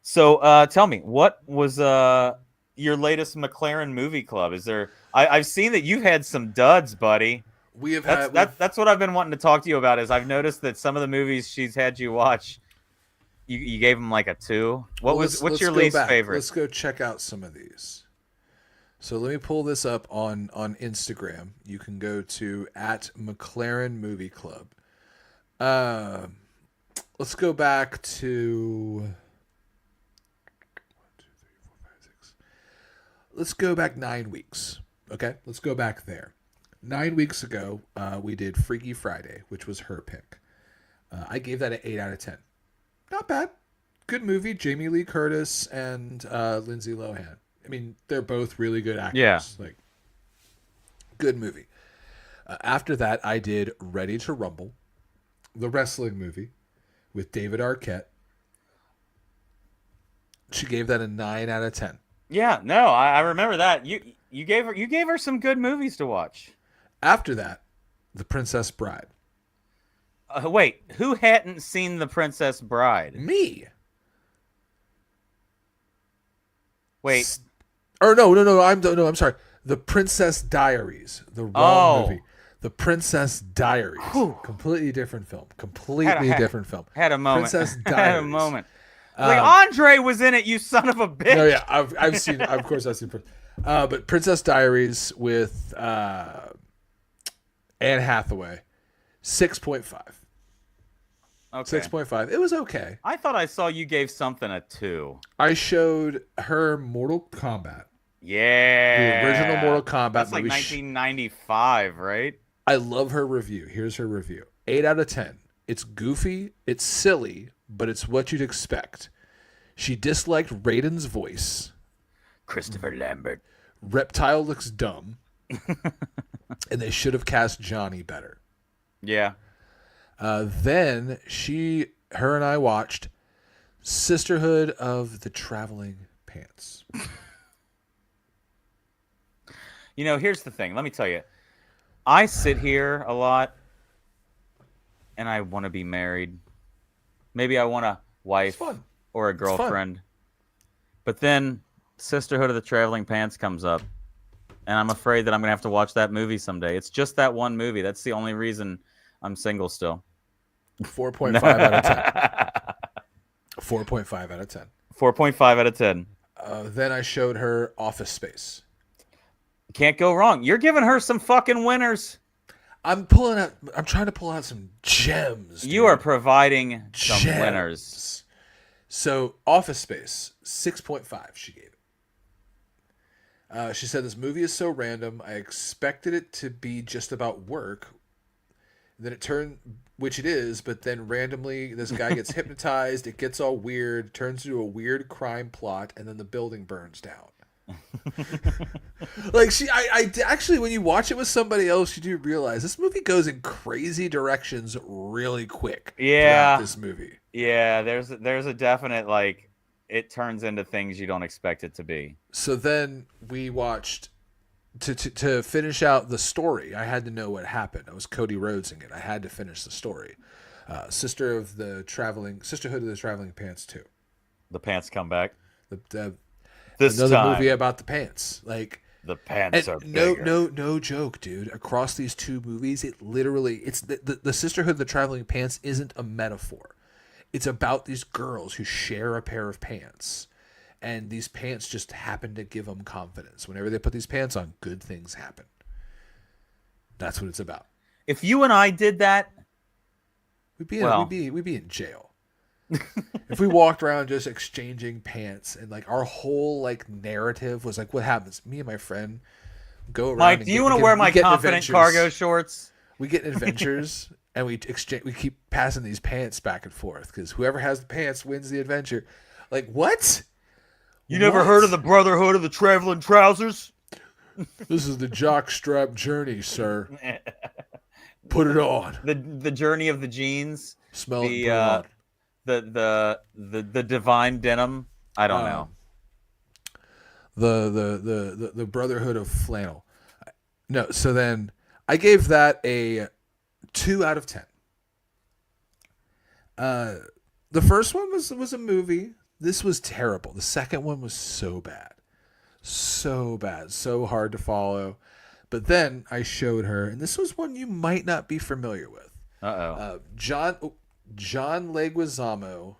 So tell me, what was your latest McLaren movie club? Is there? I've seen that you've had some duds, buddy. That's what I've been wanting to talk to you about. Is I've noticed that some of the movies she's had you watch, you gave them like a 2. What's your least favorite? Let's go check out some of these. So let me pull this up on Instagram. You can go to @McLaren Movie Club. Let's go back to 1, 2, 3, 4, 5, 6. Let's go back 9 weeks. Okay, let's go back there. 9 weeks ago, we did Freaky Friday, which was her pick. I gave that an 8 out of 10. Not bad. Good movie. Jamie Lee Curtis and Lindsay Lohan. I mean, they're both really good actors. Yeah. Like, good movie. After that, I did Ready to Rumble, the wrestling movie with David Arquette. She gave that a 9 out of 10. Yeah, no, I remember that. You gave her some good movies to watch. After that, The Princess Bride. Wait, who hadn't seen The Princess Bride? Me. Wait. No. I'm sorry. The Princess Diaries. The wrong movie. The Princess Diaries. Whew. Completely different film. Different film. Had a moment. Princess Diaries. Had a moment. Like Andre was in it, you son of a bitch. No, yeah, I've seen. Of course, I've seen. But Princess Diaries with Anne Hathaway, 6.5. Okay. 6.5. It was okay. I thought I saw you gave something a 2. I showed her Mortal Kombat. Yeah. The original Mortal Kombat That's like movie. 1995, right? I love her review. Here's her review. 8 out of 10. It's goofy, it's silly, but it's what you'd expect. She disliked Raiden's voice. Christopher Lambert. Reptile looks dumb. And they should have cast Johnny better. Yeah. Then her and I watched Sisterhood of the Traveling Pants. You know, here's the thing. Let me tell you. I sit here a lot, and I want to be married. Maybe I want a wife or a girlfriend. But then Sisterhood of the Traveling Pants comes up, and I'm afraid that I'm going to have to watch that movie someday. It's just that one movie. That's the only reason I'm single still. 4.5 out of 10. 4.5 out of 10. 4.5 out of 10. Then I showed her Office Space. Can't go wrong. You're giving her some fucking winners. I'm trying to pull out some gems. Dude. You are providing some winners. So Office Space, 6.5 she gave it. She said this movie is so random. I expected it to be just about work. Then it turned, which it is, but then randomly this guy gets hypnotized. It gets all weird, turns into a weird crime plot, and then the building burns down. Like I actually, when you watch it with somebody else, you do realize this movie goes in crazy directions really quick. Yeah, this movie. Yeah, there's a definite like it turns into things you don't expect it to be. So then we watched to finish out the story. I had to know what happened. I was Cody Rhodesing it. I had to finish the story. Sisterhood of the Traveling Pants 2. The pants come back. Another movie about the pants. Like the pants are bigger. No joke, dude. Across these two movies, it literally it's the Sisterhood of the Traveling Pants isn't a metaphor. It's about these girls who share a pair of pants. And these pants just happen to give them confidence. Whenever they put these pants on, good things happen. That's what it's about. If you and I did that, we'd be in jail. If we walked around just exchanging pants and like our whole like narrative was like, what happens? Me and my friend go around. Mike, do you want to wear my confident cargo shorts? We get in adventures and we keep passing these pants back and forth because whoever has the pants wins the adventure. Like what? You never heard of the Brotherhood of the Traveling Trousers? This is the jockstrap journey, sir. Put it on. The journey of the jeans. Smell it. The divine denim. I don't know. The Brotherhood of Flannel. No, so then I gave that a 2 out of 10. The first one was a movie. This was terrible. The second one was so bad. So bad. So hard to follow. But then I showed her, and this was one you might not be familiar with. John Leguizamo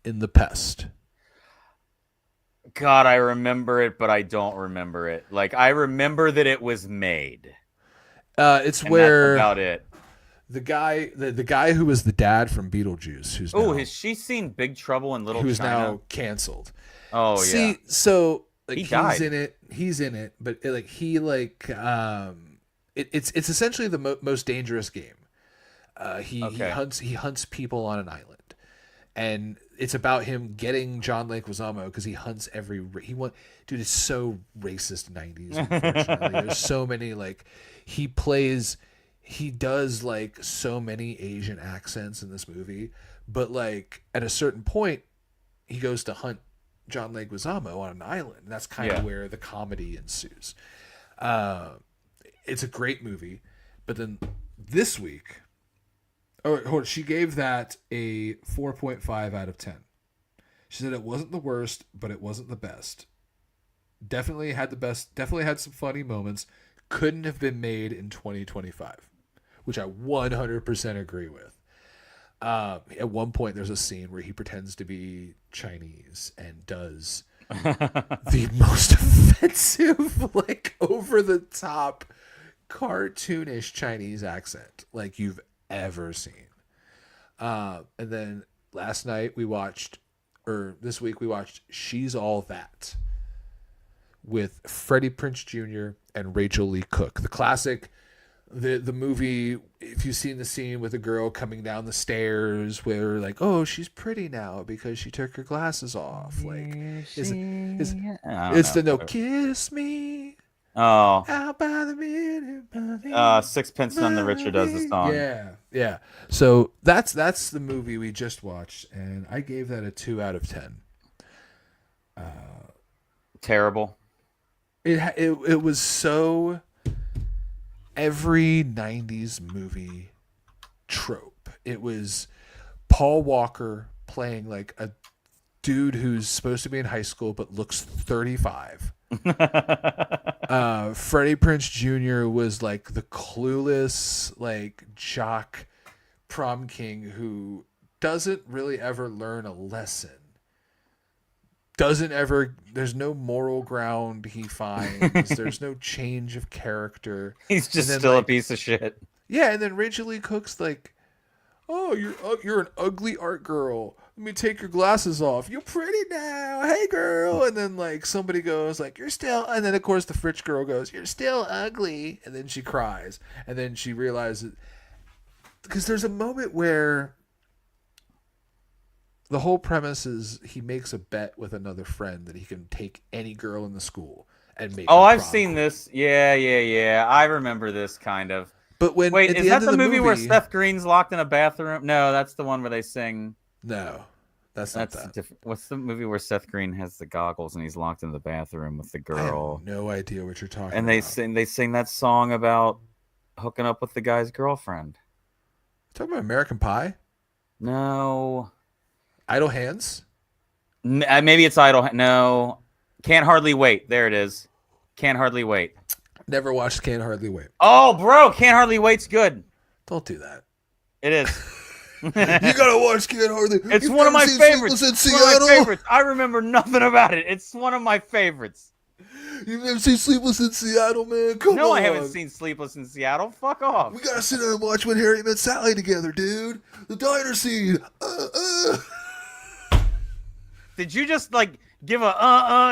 in The Pest. God, I remember it, but I don't remember it. Like, I remember that it was made. It's where... That's about it. The guy who was the dad from Beetlejuice, has she seen Big Trouble in Little China? Who's now canceled. Oh, yeah. See, so like he's died. He's in it, but it's essentially the most dangerous game. He hunts people on an island, and it's about him getting John Leguizamo because he hunts dude, it's so racist 90s. Unfortunately, there's so many like he does like so many Asian accents in this movie, but like at a certain point, he goes to hunt John Leguizamo on an island, and that's kind of where the comedy ensues. It's a great movie, but then this week, she gave that a 4.5 out of 10. She said it wasn't the worst, but it wasn't the best. Definitely had some funny moments. Couldn't have been made in 2025, which I 100% agree with. At one point, there's a scene where he pretends to be Chinese and does the most offensive, like over the top, cartoonish Chinese accent like you've ever seen. And then last night this week we watched She's All That with Freddie Prinze Jr. and Rachel Lee Cook. The classic, the movie, if you've seen the scene with a girl coming down the stairs where like, oh, she's pretty now because she took her glasses off. Like, it's the no kiss me. Oh. Out by the minute. Sixpence None the Richer does the song. Yeah. So that's the movie we just watched, and I gave that a 2 out of 10. Terrible. It was so every 90s movie trope. It was Paul Walker playing like a dude who's supposed to be in high school but looks 35. Freddie Prinze Jr. was like the clueless, like jock prom king who doesn't really ever learn a lesson. There's no moral ground he finds. There's no change of character. He's just still a piece of shit. Yeah, and then Rachel Lee Cook's like, oh, you're an ugly art girl. Let me take your glasses off. You're pretty now. Hey, girl. And then, like, somebody goes, like, you're still... And then, of course, the Fritch girl goes, you're still ugly. And then she cries. And then she realizes... Because there's a moment where the whole premise is he makes a bet with another friend that he can take any girl in the school and make her I've prom seen queen. this. Yeah. I remember this kind of. But when... Wait, is that the movie where movie... Seth Green's locked in a bathroom? No, that's the one where they sing... No, that's not that. Different. What's the movie where Seth Green has the goggles and he's locked in the bathroom with the girl? I have no idea what you're talking about. And they sing that song about hooking up with the guy's girlfriend. Talking about American Pie? No. Idle Hands? Maybe it's Idle. No. Can't Hardly Wait. There it is. Can't Hardly Wait. Never watched Can't Hardly Wait. Oh, bro, Can't Hardly Wait's good. Don't do that. It is. You gotta watch Can't Hardly. It's one of my favorites. I remember nothing about it. It's one of my favorites. You've never seen Sleepless in Seattle, man? Come on. No, I haven't seen Sleepless in Seattle. Fuck off. We gotta sit down and watch When Harry Met Sally together, dude. The diner scene. Did you just like give a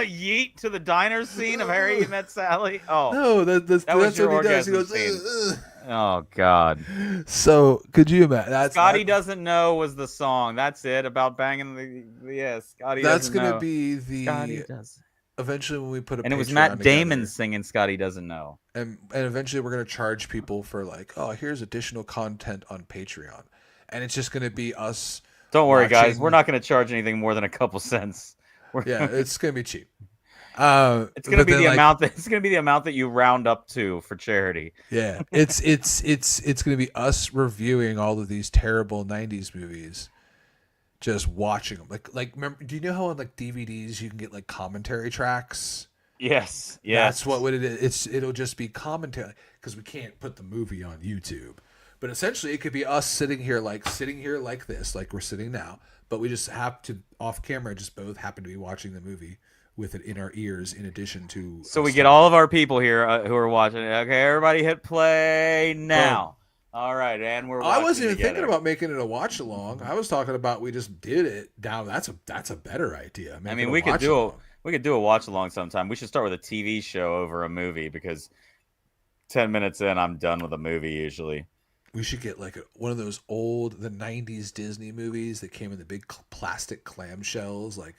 yeet to the diner scene of Harry Met Sally? Oh no, that's what he does. He goes. Oh God. So could you imagine? Scotty doesn't know was the song. That's it about banging the Scotty. That's gonna know. Be the. Scotty does. Eventually, when we put and it was Matt Damon singing "Scotty Doesn't Know," and eventually we're gonna charge people for like, oh, here's additional content on Patreon, and it's just gonna be us. Don't worry, guys. We're not gonna charge anything more than a couple cents. Yeah, it's gonna be cheap. It's gonna be the amount that it's gonna be the amount that you round up to for charity. Yeah, it's gonna be us reviewing all of these terrible '90s movies, just watching them. Like remember? Do you know how on like DVDs you can get like commentary tracks? Yes. That's what it is. It'll just be commentary because we can't put the movie on YouTube. But essentially, it could be us sitting here like this, like we're sitting now. But we just have to off camera, just both happen to be watching the movie with it in our ears, in addition to. So we get all of our people here who are watching it. Okay, everybody, hit play now. All right, and we're. I wasn't even thinking about making it a watch along. I was talking about we just did it down. That's a better idea. I mean, we could do a watch along sometime. We should start with a TV show over a movie because 10 minutes in, I'm done with a movie usually. We should get like one of those the 90s Disney movies that came in the big plastic clamshells, like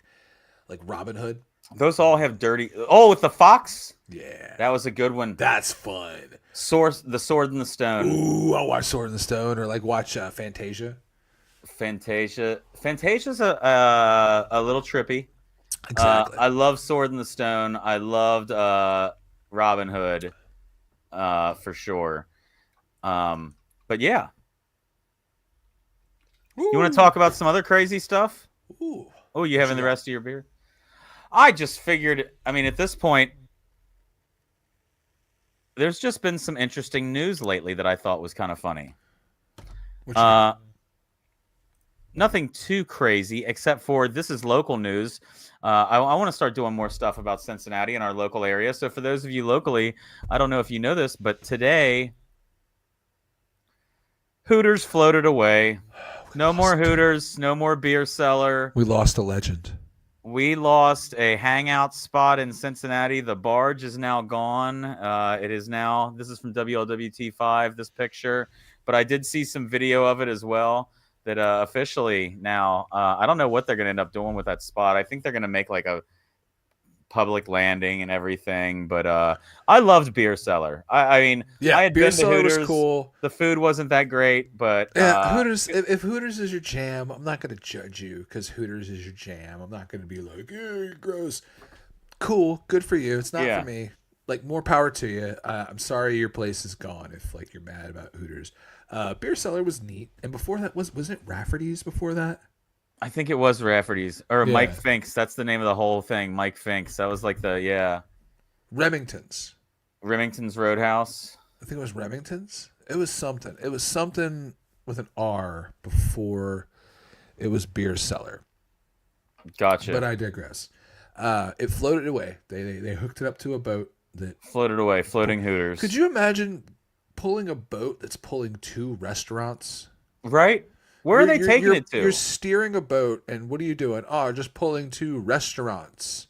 Robin Hood. Those all have dirty. Oh, with the fox. Yeah, that was a good one. That's fun. The Sword and the Stone. Ooh, I'll watch Sword and the Stone, or like watch Fantasia. Fantasia's a little trippy. Exactly. I love Sword and the Stone. I loved Robin Hood, for sure. But yeah. Ooh. You want to talk about some other crazy stuff? Ooh. Oh, you having the rest of your beer? I just figured, I mean, at this point, there's just been some interesting news lately that I thought was kind of funny. nothing too crazy, except for this is local news. I want to start doing more stuff about Cincinnati in our local area. So for those of you locally, I don't know if you know this, but today Hooters floated away. No more Hooters, no more beer cellar. We lost a legend. We lost a hangout spot in Cincinnati. The barge is now gone. It is now, this is from WLWT5, this picture, but I did see some video of it as well that officially now, I don't know what they're going to end up doing with that spot. I think they're going to make like a public landing and everything, but I loved beer cellar. I mean, Yeah, I had beer been to cellar Hooters. was cool. The food wasn't that great, but Yeah, Hooters. If Hooters is your jam, I'm not going to judge you because Hooters is your jam. I'm not going to be like, "Ew, gross." Cool, good for you. It's not for me. Like, more power to you. I'm sorry your place is gone. If like you're mad about Hooters, beer cellar was neat. And before that wasn't it Rafferty's? Before that, I think it was Rafferty's or Mike Fink's. That's the name of the whole thing. Mike Fink's. That was like the Remington's. Remington's Roadhouse. I think it was Remington's. It was something. It was something with an R before it was beer cellar. Gotcha. But I digress. It floated away. They hooked it up to a boat that floated away. Floating Hooters. Could you imagine pulling a boat that's pulling 2 restaurants? Right? Where are they taking it to? You're steering a boat, and what are you doing? Oh, just pulling 2 restaurants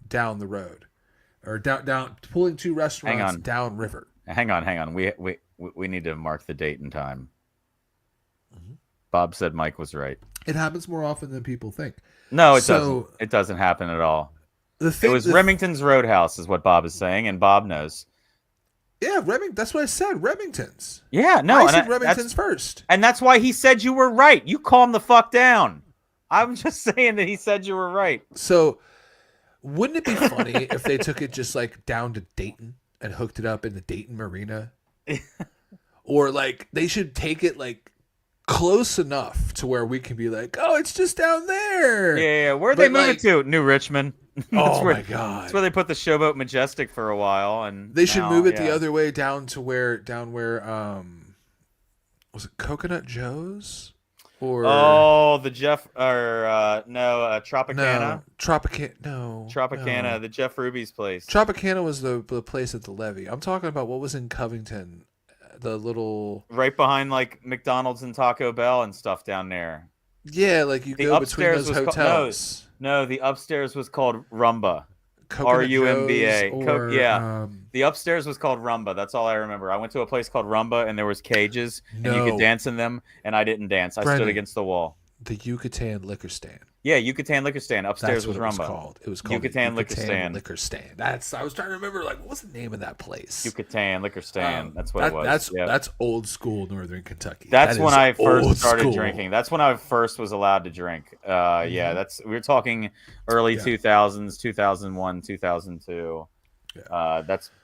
down the road, or down pulling 2 restaurants down river. Hang on. We need to mark the date and time. Mm-hmm. Bob said Mike was right. It happens more often than people think. No, it doesn't. It doesn't happen at all. It was Remington's Roadhouse, is what Bob is saying, and Bob knows. Yeah, that's what I said. Remington's. Yeah, no, I said Remington's first, and that's why he said you were right. You calm the fuck down. I'm just saying that he said you were right. So, wouldn't it be funny if they took it just like down to Dayton and hooked it up in the Dayton Marina, or like they should take it like close enough to where we can be like, oh, it's just down there. Yeah. Where'd they move it to? New Richmond. Oh my god! That's where they put the Showboat Majestic for a while, and they should move it the other way down where was it Coconut Joe's or the Jeff or Tropicana? Tropicana, the Jeff Ruby's place. Tropicana was the place at the levee. I'm talking about what was in Covington, the little right behind like McDonald's and Taco Bell and stuff down there. Yeah, like you go between those hotels. No, the upstairs was called Rumba. RUMBA. The upstairs was called Rumba. That's all I remember. I went to a place called Rumba, and there was cages, and you could dance in them, and I didn't dance. I stood against the wall. The Yucatan Liquor Stand. Yeah, Yucatan Liquor Stand. Upstairs was Rumba. It was called Yucatan Liquor Stand. I was trying to remember, like, what was the name of that place? Yucatan Liquor Stand. That's what it was. That's old school Northern Kentucky. That's when I first started drinking. That's when I first was allowed to drink. Yeah, we were talking early 2000s, 2001, 2002.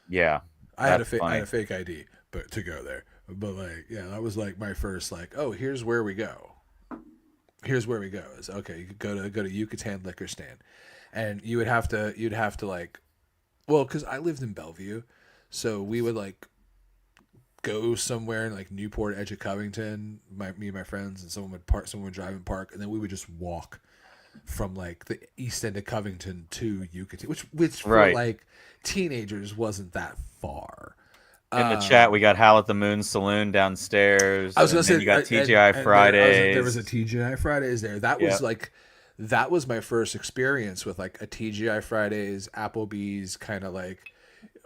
Yeah. I had a fake ID, but to go there. But like, yeah, that was like my first like, oh, here's where we go. Here's where we go. Is okay. You could go to Yucatan Liquor Stand, and you'd have to like, well, because I lived in Bellevue, so we would like go somewhere in like Newport, edge of Covington. Me and my friends, and someone would drive and park, and then we would just walk from like the east end of Covington to Yucatan, which for like teenagers wasn't that far. In the chat, we got Hal at the Moon Saloon downstairs. I was going to say you got TGI Fridays. There was a TGI Fridays there. That was like, that was my first experience with like a TGI Fridays, Applebee's kind of like,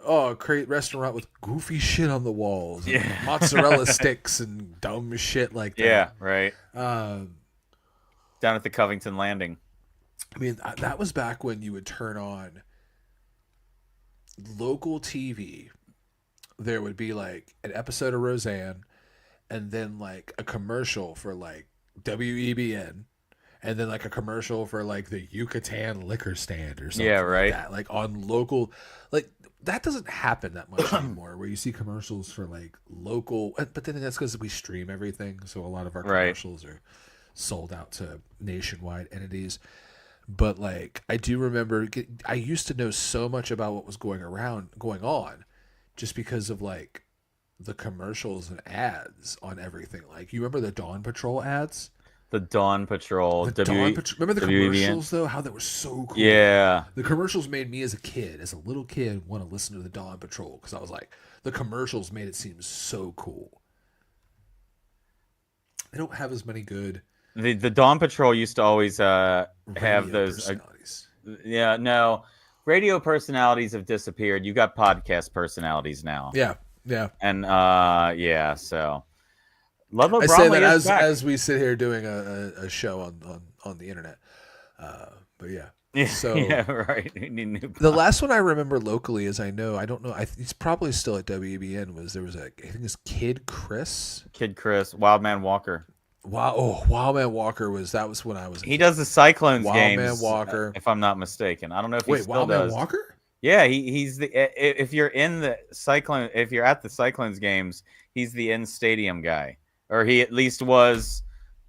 oh, great restaurant with goofy shit on the walls, and mozzarella sticks and dumb shit like that. Yeah, right. Down at the Covington Landing. I mean, that was back when you would turn on local TV. There would be like an episode of Roseanne, and then like a commercial for like WEBN, and then like a commercial for like the Yucatan Liquor Stand or something. Yeah, right. Like that. Like on local, like that doesn't happen that much anymore. Where you see commercials for like local, but then that's because we stream everything, so a lot of our commercials are sold out to nationwide entities. But like I do remember, I used to know so much about what was going on. Just because of like the commercials and ads on everything. Like you remember the Dawn Patrol ads? The Dawn Patrol. Remember the commercials though? How they were so cool. Yeah. The commercials made me as a little kid, want to listen to the Dawn Patrol because I was like, the commercials made it seem so cool. They don't have as many good. The Dawn Patrol used to always have those personalities. No, radio personalities have disappeared. You got podcast personalities now. Yeah. And so Ludlow I Bromley say that is back. as we sit here doing a show on the internet. But yeah. So yeah, right. The last one I remember locally is I don't know. It's probably still at WBN. I think it's Kid Chris, Wildman Walker. Wow! Wild Man Walker was when I was. He does the Cyclones games. Wild Man Walker, if I'm not mistaken. I don't know if he still Wild does. Man Walker. Yeah, he's the. If you're in the Cyclone, if you're at the Cyclones games, he's the in stadium guy, or he at least was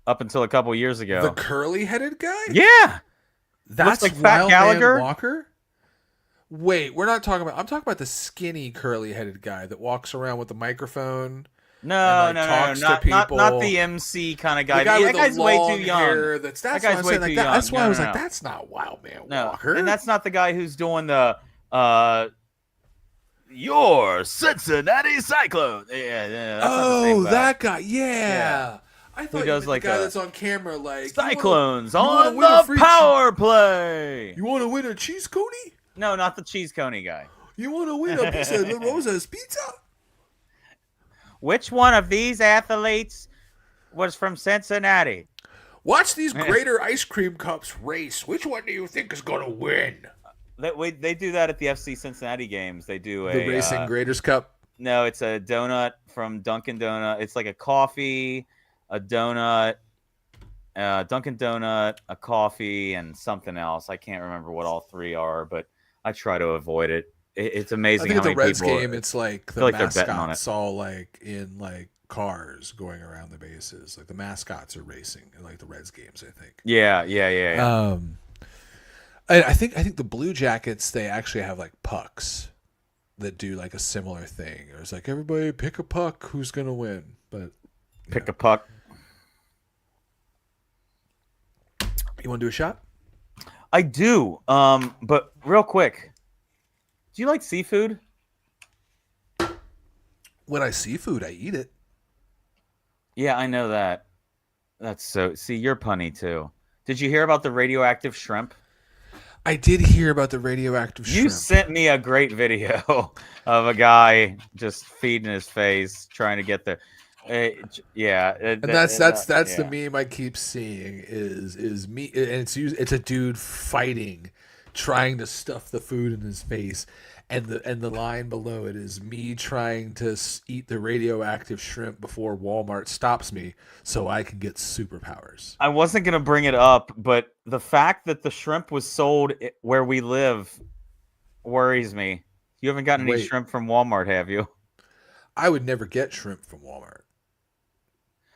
up until a couple years ago. The curly-headed guy. Yeah, that's like Fat Wild Gallagher. Man Walker. Wait, we're not talking about. I'm talking about the skinny curly-headed guy that walks around with the microphone. No, not the MC kind of guy. That guy's way too young. That's why I was like, that's not Wild Man Walker. And that's not the guy who's doing the your Cincinnati Cyclone. Yeah. That guy. Yeah. I thought he was like the guy that's on camera, like Cyclones on the power play. You want to win a cheese coney? No, not the cheese coney guy. You want to win a piece of La Rosa's pizza? Which one of these athletes was from Cincinnati? Watch these Grater ice cream cups race. Which one do you think is going to win? They do that at the FC Cincinnati games. They do the Racing Graders Cup. No, it's a donut from Dunkin' Donut. It's like a coffee, a donut, Dunkin' Donut, a coffee, and something else. I can't remember what all three are, but I try to avoid it. It's amazing. I think how at the many Reds people game, it's like the mascots all like in like cars going around the bases. Like the mascots are racing in like the Reds games, I think. Yeah. I think the Blue Jackets, they actually have like pucks that do like a similar thing. It's like everybody pick a puck, who's gonna win? But pick a puck. You want to do a shot? I do. But real quick. Do you like seafood? When I see food, I eat it. Yeah, I know that. That's so. See, you're punny too. Did you hear about the radioactive shrimp? I did hear about the radioactive shrimp. You sent me a great video of a guy just feeding his face, trying to get the. And that's the meme I keep seeing is me, and it's a dude fighting, trying to stuff the food in his face, and the line below it is me trying to eat the radioactive shrimp before Walmart stops me so I can get superpowers. I wasn't gonna bring it up, but the fact that the shrimp was sold where we live worries me. You haven't gotten any shrimp from Walmart, have you? I would never get shrimp from Walmart.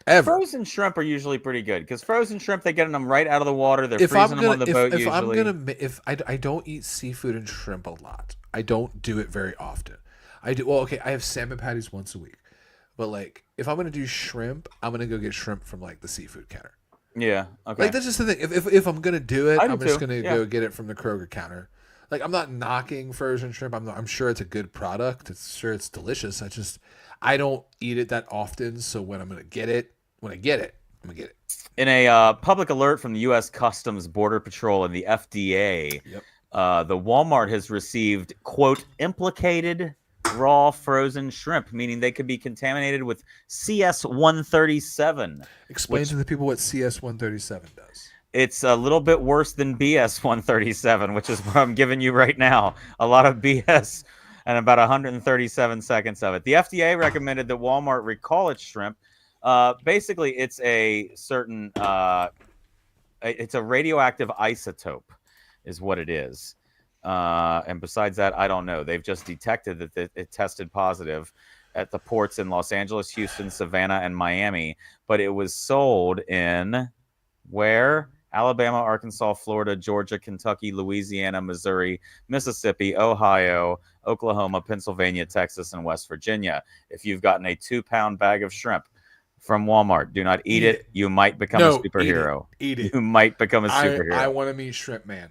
Ever. Frozen shrimp are usually pretty good because frozen shrimp, they get them right out of the water. They're freezing them on the boat usually. I don't eat seafood and shrimp a lot. I don't do it very often. I do. Well, okay, I have salmon patties once a week, but like if I'm gonna do shrimp, I'm gonna go get shrimp from like the seafood counter. Yeah. Okay. Like that's just the thing. If I'm gonna do it, I'm just gonna go get it from the Kroger counter. Like I'm not knocking frozen shrimp. I'm sure it's a good product. It's delicious. I don't eat it that often. So when I get it, I'm gonna get it. In a public alert from the U.S. Customs Border Patrol and the FDA, the Walmart has received, quote, implicated raw frozen shrimp, meaning they could be contaminated with CS-137. Explain to the people what CS-137 does. It's a little bit worse than BS-137, which is what I'm giving you right now. A lot of BS and about 137 seconds of it. The FDA recommended that Walmart recall its shrimp. Basically, it's a certain it's a radioactive isotope is what it is. And besides that, I don't know. They've just detected that it tested positive at the ports in Los Angeles, Houston, Savannah, and Miami. But it was sold in where? Alabama, Arkansas, Florida, Georgia, Kentucky, Louisiana, Missouri, Mississippi, Ohio, Oklahoma, Pennsylvania, Texas, and West Virginia. If you've gotten a 2-pound bag of shrimp, from Walmart. Do not eat it. You might become a superhero. Eat it. You might become a superhero. I want to meet Shrimp Man.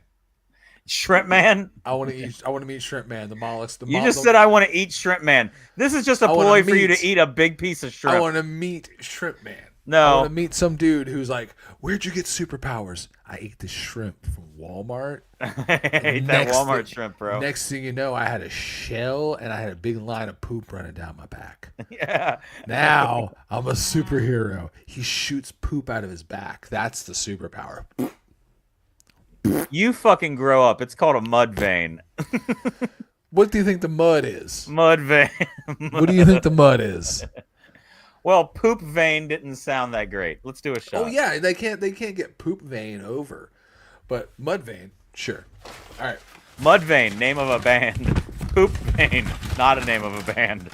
Shrimp Man? I want to meet Shrimp Man. The mollusk. You just said I want to eat Shrimp Man. This is just a ploy for you to eat a big piece of shrimp. I want to meet Shrimp Man. No. I want to meet some dude who's like, "Where'd you get superpowers?" I ate the shrimp from Walmart. I ate that Walmart shrimp, bro. Next thing you know, I had a shell and I had a big line of poop running down my back. Yeah. Now I'm a superhero. He shoots poop out of his back. That's the superpower. You fucking grow up. It's called a mud vein. What do you think the mud is? Mud vein. What do you think the mud is? Well, poop vein didn't sound that great. Let's do a shot. Oh yeah, they can't get poop vein over, but mud vein, sure. All right, Mud vein, name of a band. Poop vein, not a name of a band.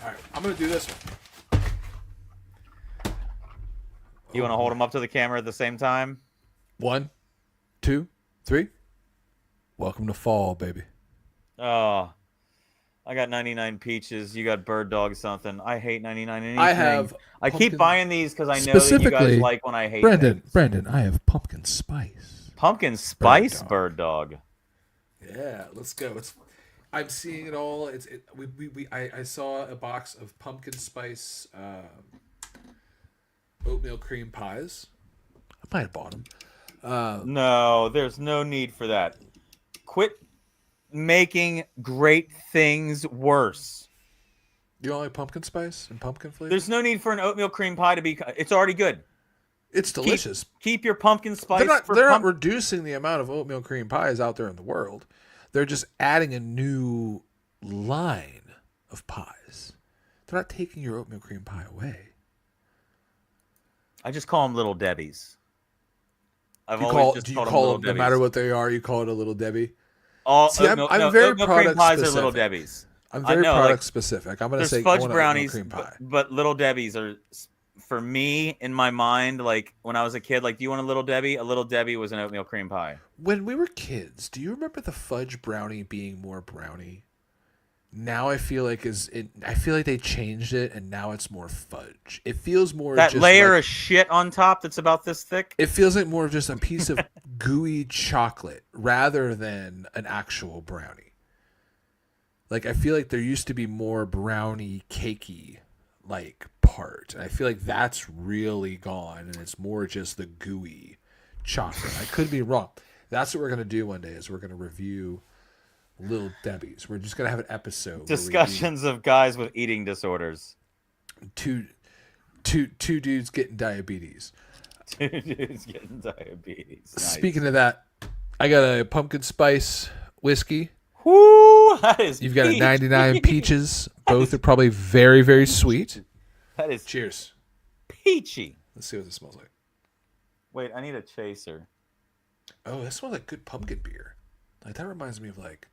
all right. I'm gonna do this one. You want to hold them up to the camera at the same time? 1, 2, 3. Welcome to fall, baby. Oh, I got 99 peaches. You got bird dog something. I hate 99 anything. I keep buying these because I know that you guys like when I hate Brandon, I have pumpkin spice. Pumpkin spice bird dog. Yeah, let's go. I'm seeing it all. I saw a box of pumpkin spice oatmeal cream pies. I might have bought them. No, there's no need for that. Quit making great things worse. You don't like pumpkin spice and pumpkin flavor? There's no need for an oatmeal cream pie to be. It's already good. It's delicious. Keep your pumpkin spice. They're not reducing the amount of oatmeal cream pies out there in the world. They're just adding a new line of pies. They're not taking your oatmeal cream pie away. I just call them Little Debbie's. Do you call them, no matter what they are, you call it a Little Debbie? I'm very product pies specific. Are Little Debbie's. I'm very product specific. I'm going to say fudge brownies, cream pie. but Little Debbie's are, for me, in my mind, like when I was a kid, like, do you want a Little Debbie? A Little Debbie was an oatmeal cream pie. When we were kids, do you remember the fudge brownie being more brownie? Now I feel like they changed it and now it's more fudge. It feels more that just layer like, of shit on top that's about this thick. It feels like more of just a piece of gooey chocolate rather than an actual brownie. Like I feel like there used to be more brownie cakey like part. And I feel like that's really gone and it's more just the gooey chocolate. I could be wrong. That's what we're gonna do one day is we're gonna review Little Debbie's. We're just gonna have an episode. Discussions of guys with eating disorders. Two dudes getting diabetes. Two dudes getting diabetes. Nice. Speaking of that, I got a pumpkin spice whiskey. Whoo! That is. You've got a 99 peaches. Both are probably very, very sweet. That is. Cheers. Peachy. Let's see what this smells like. Wait, I need a chaser. Oh, that smells like good pumpkin beer. Like that reminds me of like.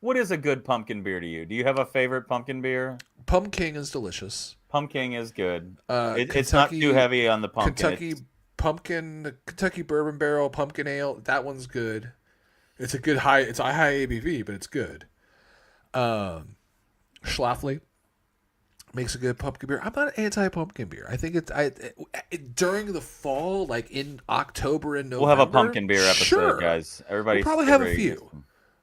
What is a good pumpkin beer to you? Do you have a favorite pumpkin beer? Pumpkin is delicious. Pumpkin is good. It's not too heavy on the pumpkin. Kentucky Bourbon Barrel Pumpkin Ale. That one's good. It's a good high. It's a high ABV, but it's good. Schlafly makes a good pumpkin beer. I'm not anti-pumpkin beer. I think during the fall, like in October and November. We'll have a pumpkin beer episode, sure. guys. Everybody, we'll probably have a few.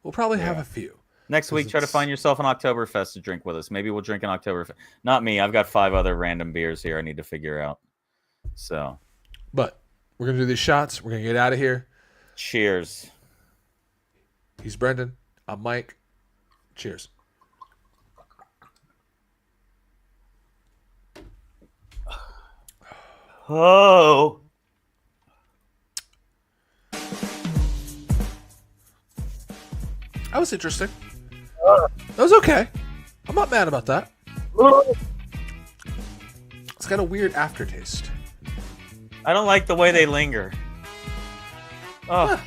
We'll probably have a few. Next week, try to find yourself an Oktoberfest to drink with us. Maybe we'll drink an Oktoberfest. Not me. I've got 5 other random beers here I need to figure out. So, but we're gonna do these shots. We're gonna get out of here. Cheers. He's Brendan. I'm Mike. Cheers. Oh. That was interesting. That was okay. I'm not mad about that. It's got a weird aftertaste. I don't like the way they linger. Oh.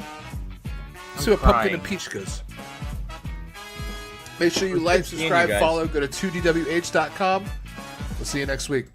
See what pumpkin and peach goes. Make sure you like, subscribe, follow, go to 2dwh.com. We'll see you next week.